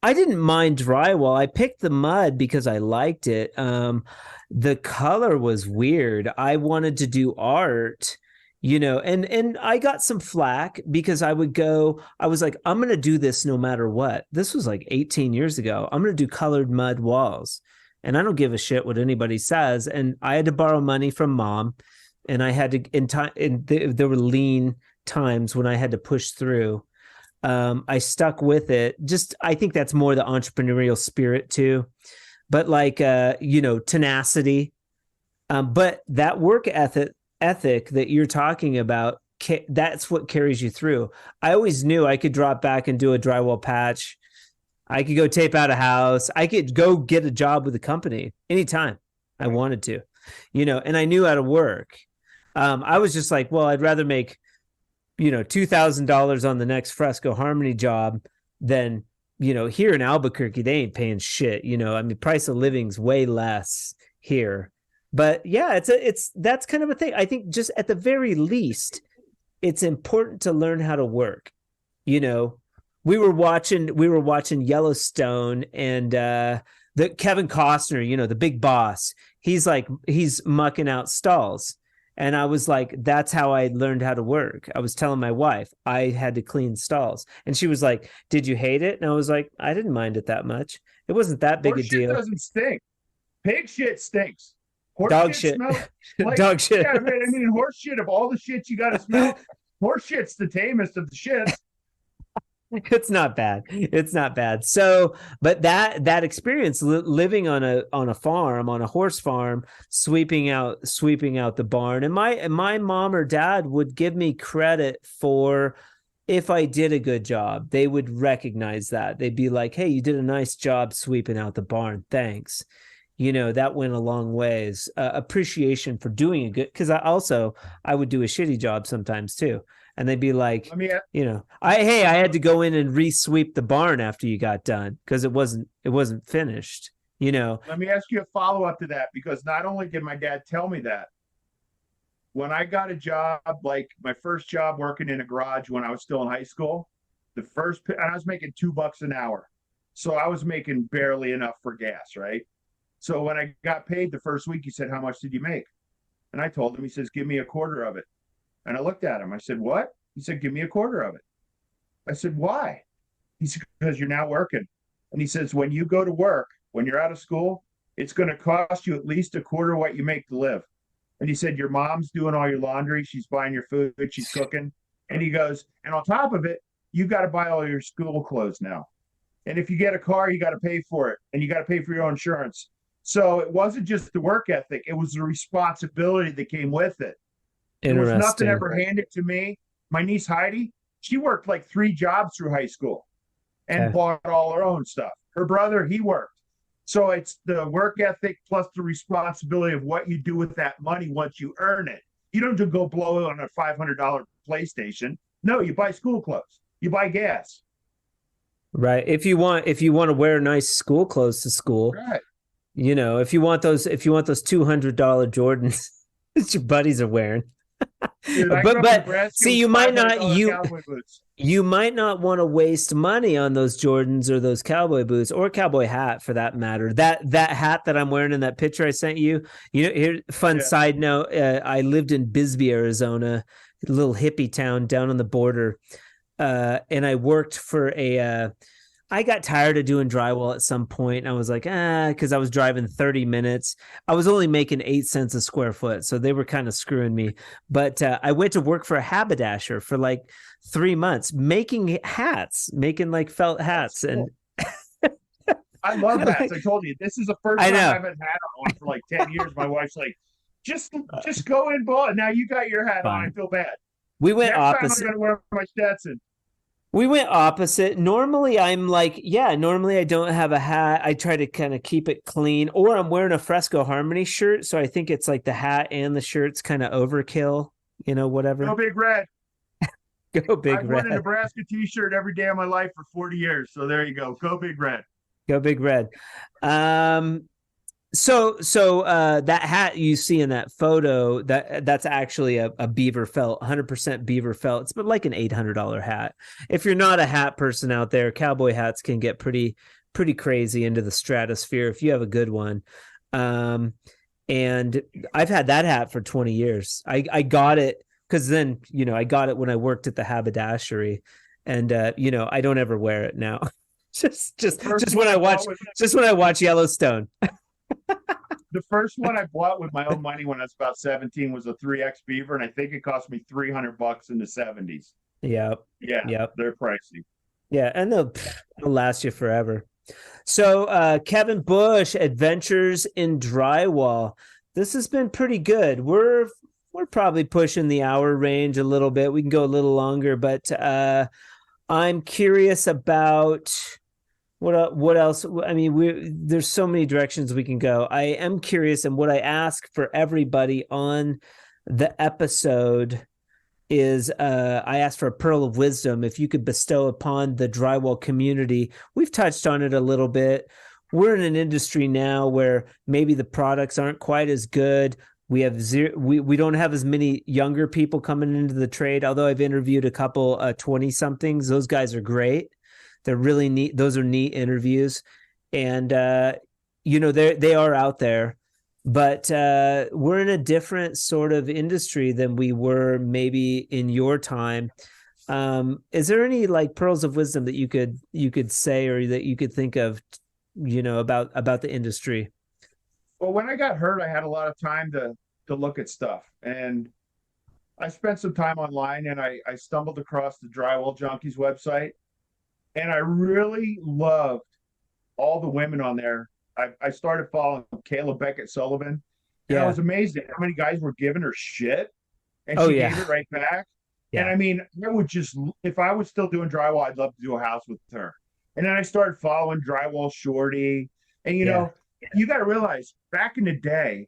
I didn't mind drywall. I picked the mud because I liked it. The color was weird. I wanted to do art. And I got some flack because I was like, I'm going to do this no matter what. This was like 18 years ago. I'm going to do colored mud walls, and I don't give a shit what anybody says. And I had to borrow money from mom, and I had to, there were lien times when I had to push through. I stuck with it. Just, I think that's more the entrepreneurial spirit too, but like, tenacity. But that work ethic that you're talking about, that's what carries you through. I always knew I could drop back and do a drywall patch. I could go tape out a house. I could go get a job with a company anytime I wanted to, and I knew how to work. I was just like, well, I'd rather make, $2,000 on the next Fresco Harmony job than, here in Albuquerque, they ain't paying shit. Price of living's way less here. But yeah, that's kind of a thing. I think just at the very least, it's important to learn how to work. We were watching Yellowstone, and the Kevin Costner, the big boss, he's mucking out stalls. And I was like, that's how I learned how to work. I was telling my wife I had to clean stalls. And she was like, did you hate it? And I was like, I didn't mind it that much. It wasn't that big a deal. Horse shit doesn't stink. Pig shit stinks. Horse dog shit. Like, dog shit. Yeah, horse shit, of all the shit you got to smell, horse shit's the tamest of the shits. It's not bad. It's not bad. So, but that experience living on a farm, on a horse farm, sweeping out the barn, and my mom or dad would give me credit for if I did a good job. They would recognize that. They'd be like, "Hey, you did a nice job sweeping out the barn. Thanks." That went a long ways. Appreciation for doing a good, because I would do a shitty job sometimes too. And they'd be like, I had to go in and re-sweep the barn after you got done because it wasn't finished, Let me ask you a follow-up to that, because not only did my dad tell me that, when I got a job, like my first job working in a garage when I was still in high school, and I was making $2 an hour. So I was making barely enough for gas, right? So when I got paid the first week, he said, how much did you make? And I told him, he says, give me a quarter of it. And I looked at him. I said, what? He said, give me a quarter of it. I said, why? He said, because you're now working. And he says, when you go to work, when you're out of school, it's going to cost you at least a quarter of what you make to live. And he said, your mom's doing all your laundry. She's buying your food. She's cooking. And he goes, and on top of it, you got to buy all your school clothes now. And if you get a car, you got to pay for it. And you got to pay for your own insurance. So it wasn't just the work ethic. It was the responsibility that came with it. There was nothing ever handed to me. My niece Heidi, she worked like 3 jobs through high school and bought all her own stuff. Her brother, he worked. So it's the work ethic plus the responsibility of what you do with that money once you earn it. You don't just go blow it on a $500 PlayStation. No, you buy school clothes. You buy gas. Right. If you want to wear nice school clothes to school, right. If you want those $200 Jordans that your buddies are wearing. Dude, but see, you might not want to waste money on those Jordans or those cowboy boots or cowboy hat for that matter. That hat that I'm wearing in that picture I sent you. Here, side note. I lived in Bisbee, Arizona, a little hippie town down on the border, and I worked for I got tired of doing drywall at some point. I was like, because I was driving 30 minutes. I was only making 8 cents a square foot. So they were kind of screwing me. But I went to work for a haberdasher for like 3 months, making hats, making like felt hats. Cool. And I love hats. I told you, this is the first time I haven't had one for like 10 years. My wife's like, just go in, ball. Now you got your hat on. I feel bad. We went Next opposite. time I'm going to wear my Stetson. We went opposite. Normally I'm like, normally I don't have a hat. I try to kind of keep it clean, or I'm wearing a Fresco Harmony shirt. So I think it's like the hat and the shirt's kind of overkill, whatever. Go Big Red. Go Big Red. I've worn a Nebraska t-shirt every day of my life for 40 years. So there you go. Go Big Red. Go Big Red. So that hat you see in that photo, that's actually a beaver felt, 100% beaver felt. It's like an $800 hat. If you're not a hat person out there, cowboy hats can get pretty crazy into the stratosphere if you have a good one. And I've had that hat for 20 years. I got it because then, I got it when I worked at the haberdashery, and I don't ever wear it now. just when I watch Yellowstone. the first one I bought with my own money when I was about 17 was a 3X Beaver, and I think it cost me $300 in the 70s. Yeah. Yeah, Yep. they're pricey. Yeah, and they'll last you forever. So, Kevin Bush, Adventures in Drywall. This has been pretty good. We're probably pushing the hour range a little bit. We can go a little longer, but I'm curious about what else. I mean, there's so many directions we can go. I am curious, and what I ask for everybody on the episode is I asked for a pearl of wisdom if you could bestow upon the drywall community. We've touched on it a little bit. We're in an industry now where maybe the products aren't quite as good. We have we don't have as many younger people coming into the trade, although I've interviewed a couple 20-somethings. Those guys are great. They're really neat. Those are neat interviews. And, they are out there. But we're in a different sort of industry than we were maybe in your time. Is there any like pearls of wisdom that you could say or that you could think of, about the industry? Well, when I got hurt, I had a lot of time to look at stuff, and I spent some time online, and I stumbled across the Drywall Junkies website, and I really loved all the women on there. I started following Kayla Beckett Sullivan, and I was amazed at how many guys were giving her shit, and she gave it right back. Yeah. And I mean, if I was still doing drywall, I'd love to do a house with her. And then I started following Drywall Shorty, and you got to realize back in the day,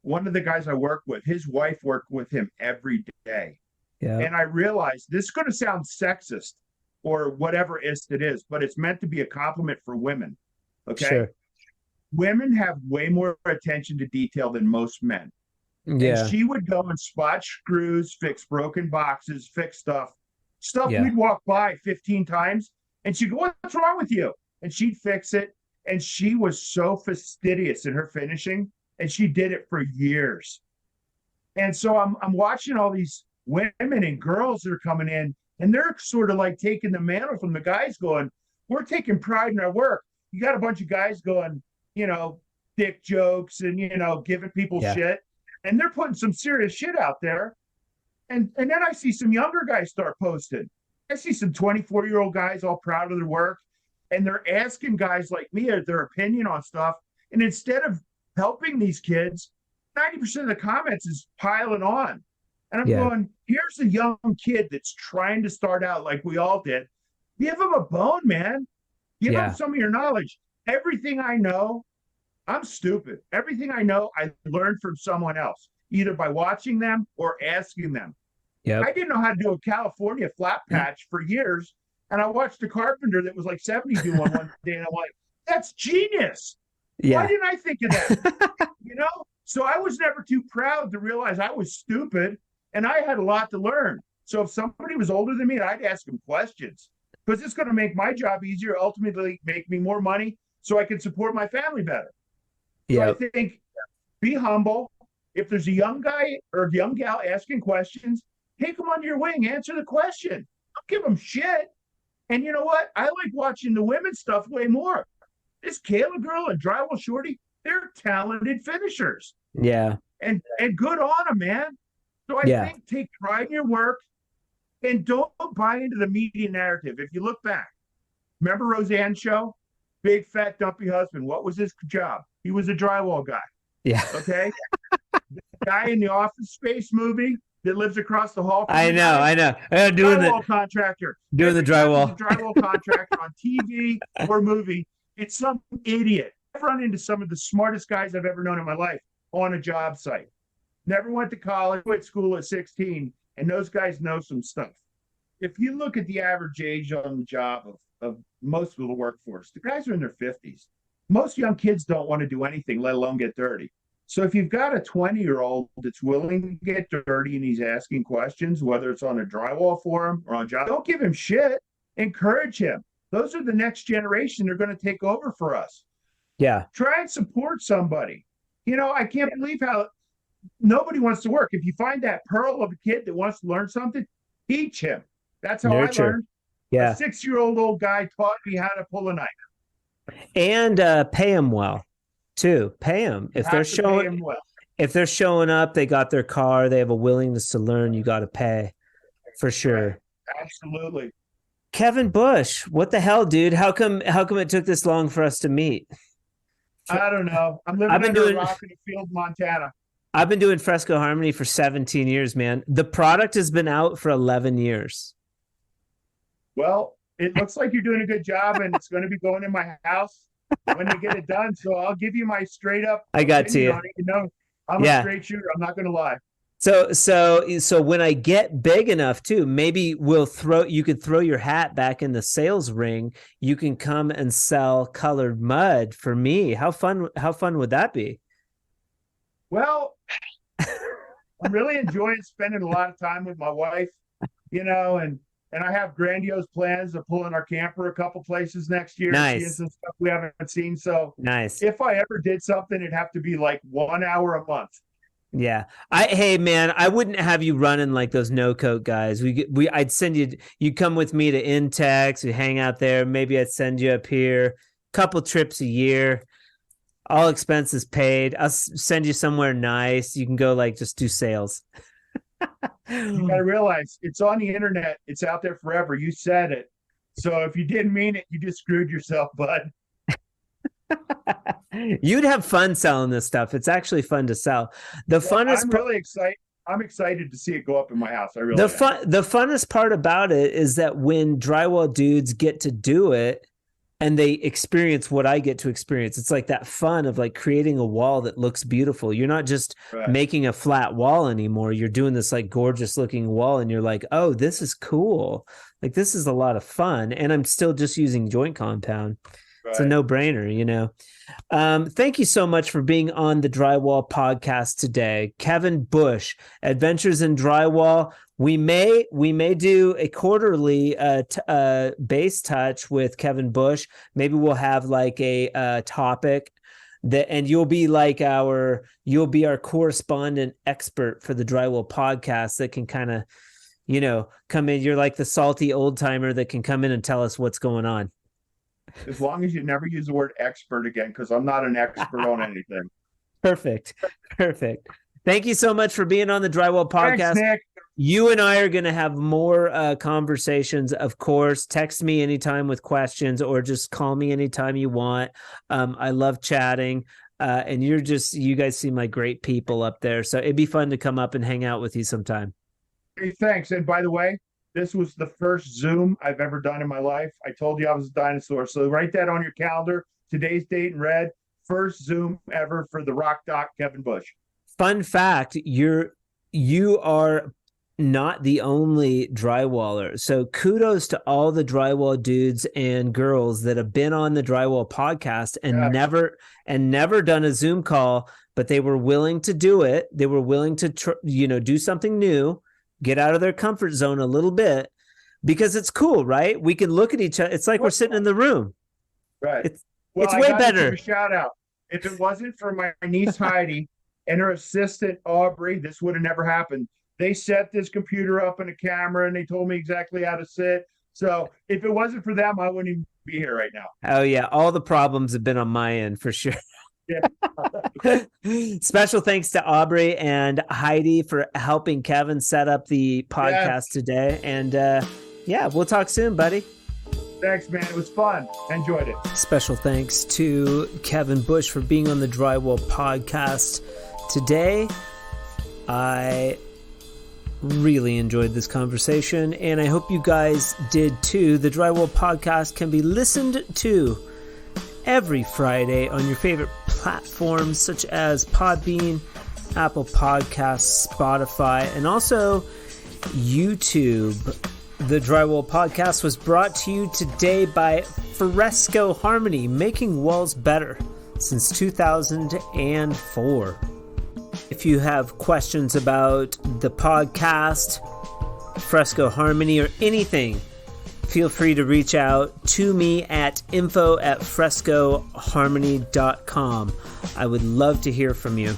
one of the guys I worked with, his wife worked with him every day. Yeah. And I realized this is going to sound sexist or whatever it is, but it's meant to be a compliment for women. Okay. Sure. Women have way more attention to detail than most men. Yeah. And she would go and spot screws, fix broken boxes, fix stuff we'd walk by 15 times, and she'd go, "What's wrong with you?" And she'd fix it. And she was so fastidious in her finishing, and she did it for years. And so I'm watching all these women and girls that are coming in, and they're sort of like taking the mantle from the guys, going, "We're taking pride in our work." You got a bunch of guys going, dick jokes and, giving people shit. And they're putting some serious shit out there. And then I see some younger guys start posting. I see some 24-year-old guys all proud of their work. And they're asking guys like me their opinion on stuff. And instead of helping these kids, 90% of the comments is piling on. And I'm going, here's a young kid that's trying to start out like we all did. Give him a bone, man. Give him some of your knowledge. Everything I know, I'm stupid. Everything I know, I learned from someone else, either by watching them or asking them. Yep. I didn't know how to do a California flat patch for years. And I watched a carpenter that was like 70 do one day, and I'm like, that's genius. Yeah. Why didn't I think of that? So I was never too proud to realize I was stupid, and I had a lot to learn. So if somebody was older than me, I'd ask them questions, because it's going to make my job easier, ultimately make me more money so I can support my family better. Yeah. So I think be humble. If there's a young guy or a young gal asking questions, take them under your wing, answer the question. Don't give them shit. And you know what? I like watching the women's stuff way more. This Kayla girl and Drywall Shorty, they're talented finishers. Yeah. And good on them, man. So I think take pride in your work and don't buy into the media narrative. If you look back, remember Roseanne's show? Big, fat, dumpy husband. What was his job? He was a drywall guy. Yeah. Okay? The guy in the Office Space movie that lives across the hall from I know. Doing drywall contractor. Doing the drywall. Drywall contractor on TV or movie. It's some idiot. I've run into some of the smartest guys I've ever known in my life on a job site. Never went to college, quit school at 16, and those guys know some stuff. If you look at the average age on the job of most of the workforce, the guys are in their 50s. Most young kids don't want to do anything, let alone get dirty. So if you've got a 20-year-old that's willing to get dirty and he's asking questions, whether it's on a drywall forum or on a job, don't give him shit. Encourage him. Those are the next generation. They're going to take over for us. Yeah. Try and support somebody. I can't believe how nobody wants to work. If you find that pearl of a kid that wants to learn something, teach him. That's how I learned. Yeah. A 6-year-old old guy taught me how to pull a knife. And pay him well. too. Pay them. If they're showing up, they got their car, they have a willingness to learn, you got to pay for sure. Right. Absolutely. Kevin Bush, what the hell, dude? How come it took this long for us to meet? I don't know. I'm living under a rock in a field, Montana. I've been doing Fresco Harmony for 17 years, man. The product has been out for 11 years. Well, it looks like you're doing a good job, and it's going to be going in my house when you get it done. So I'll give you my straight up. I got to you. You know, I'm a straight shooter. I'm not going to lie. So when I get big enough too, maybe you could throw your hat back in the sales ring. You can come and sell colored mud for me. How fun would that be? Well, I'm really enjoying spending a lot of time with my wife, you know, and I have grandiose plans of pulling our camper a couple places next year. Nice. Seeing some stuff we haven't seen. So nice. If I ever did something, it'd have to be like 1 hour a month. Yeah. Hey man, I wouldn't have you running like those no coat guys. I'd send you'd come with me to Intex, we hang out there. Maybe I'd send you up here, couple trips a year, all expenses paid. I'll send you somewhere nice. You can go like just do sales. You gotta realize it's on the internet. It's out there forever. You said it. So if you didn't mean it, you just screwed yourself, bud. You'd have fun selling this stuff. It's actually fun to sell. I'm really excited. I'm excited to see it go up in my house. I really the funnest part about it is that when drywall dudes get to do it and they experience what I get to experience, it's like that fun of like creating a wall that looks beautiful. You're not just making a flat wall anymore. You're doing this like gorgeous looking wall and you're like, oh, this is cool. Like this is a lot of fun. And I'm still just using joint compound. It's a no-brainer, you know. Thank you so much for being on the Drywall Podcast today. Kevin Bush, Adventures in Drywall. We may do a quarterly base touch with Kevin Bush. Maybe we'll have like a topic and you'll be our correspondent expert for the Drywall Podcast that can kind of, you know, come in. You're like the salty old timer that can come in and tell us what's going on. As long as you never use the word expert again, because I'm not an expert on anything. Perfect. Thank you so much for being on the Drywall Podcast. Thanks, Nick. You and I are going to have more conversations, of course. Text me anytime with questions or just call me anytime you want. I love chatting. And you guys seem like great people up there. So it'd be fun to come up and hang out with you sometime. Hey, thanks. And by the way, this was the first Zoom I've ever done in my life. I told you I was a dinosaur. So write that on your calendar. Today's date in red. First Zoom ever for the Rock Doc Kevin Bush. Fun fact, you are not the only drywaller. So kudos to all the drywall dudes and girls that have been on the Drywall Podcast and never done a Zoom call, but they were willing to do it. They were willing to do something new. Get out of their comfort zone a little bit because it's cool, right? We can look at each other. It's like we're sitting in the room. Right. It's way better. A shout out. If it wasn't for my niece Heidi and her assistant Aubrey, this would have never happened. They set this computer up and a camera and they told me exactly how to sit. So if it wasn't for them, I wouldn't even be here right now. Oh yeah. All the problems have been on my end for sure. Yeah. Special thanks to Aubrey and Heidi for helping Kevin set up the podcast today. And we'll talk soon, buddy. Thanks, man. It was fun. Enjoyed it. Special thanks to Kevin Bush for being on the Drywall Podcast today. I really enjoyed this conversation, and I hope you guys did too. The Drywall Podcast can be listened to every Friday on your favorite platforms such as Podbean, Apple Podcasts, Spotify, and also YouTube. The Drywall Podcast was brought to you today by Fresco Harmony, making walls better since 2004. If you have questions about the podcast, Fresco Harmony, or anything, feel free to reach out to me at info@frescoharmony.com. I would love to hear from you.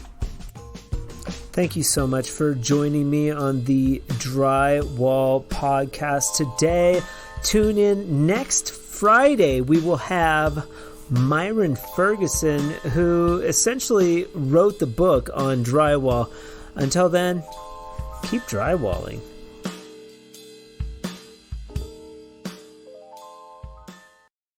Thank you so much for joining me on the Drywall Podcast today. Tune in next Friday. We will have Myron Ferguson, who essentially wrote the book on drywall. Until then, keep drywalling.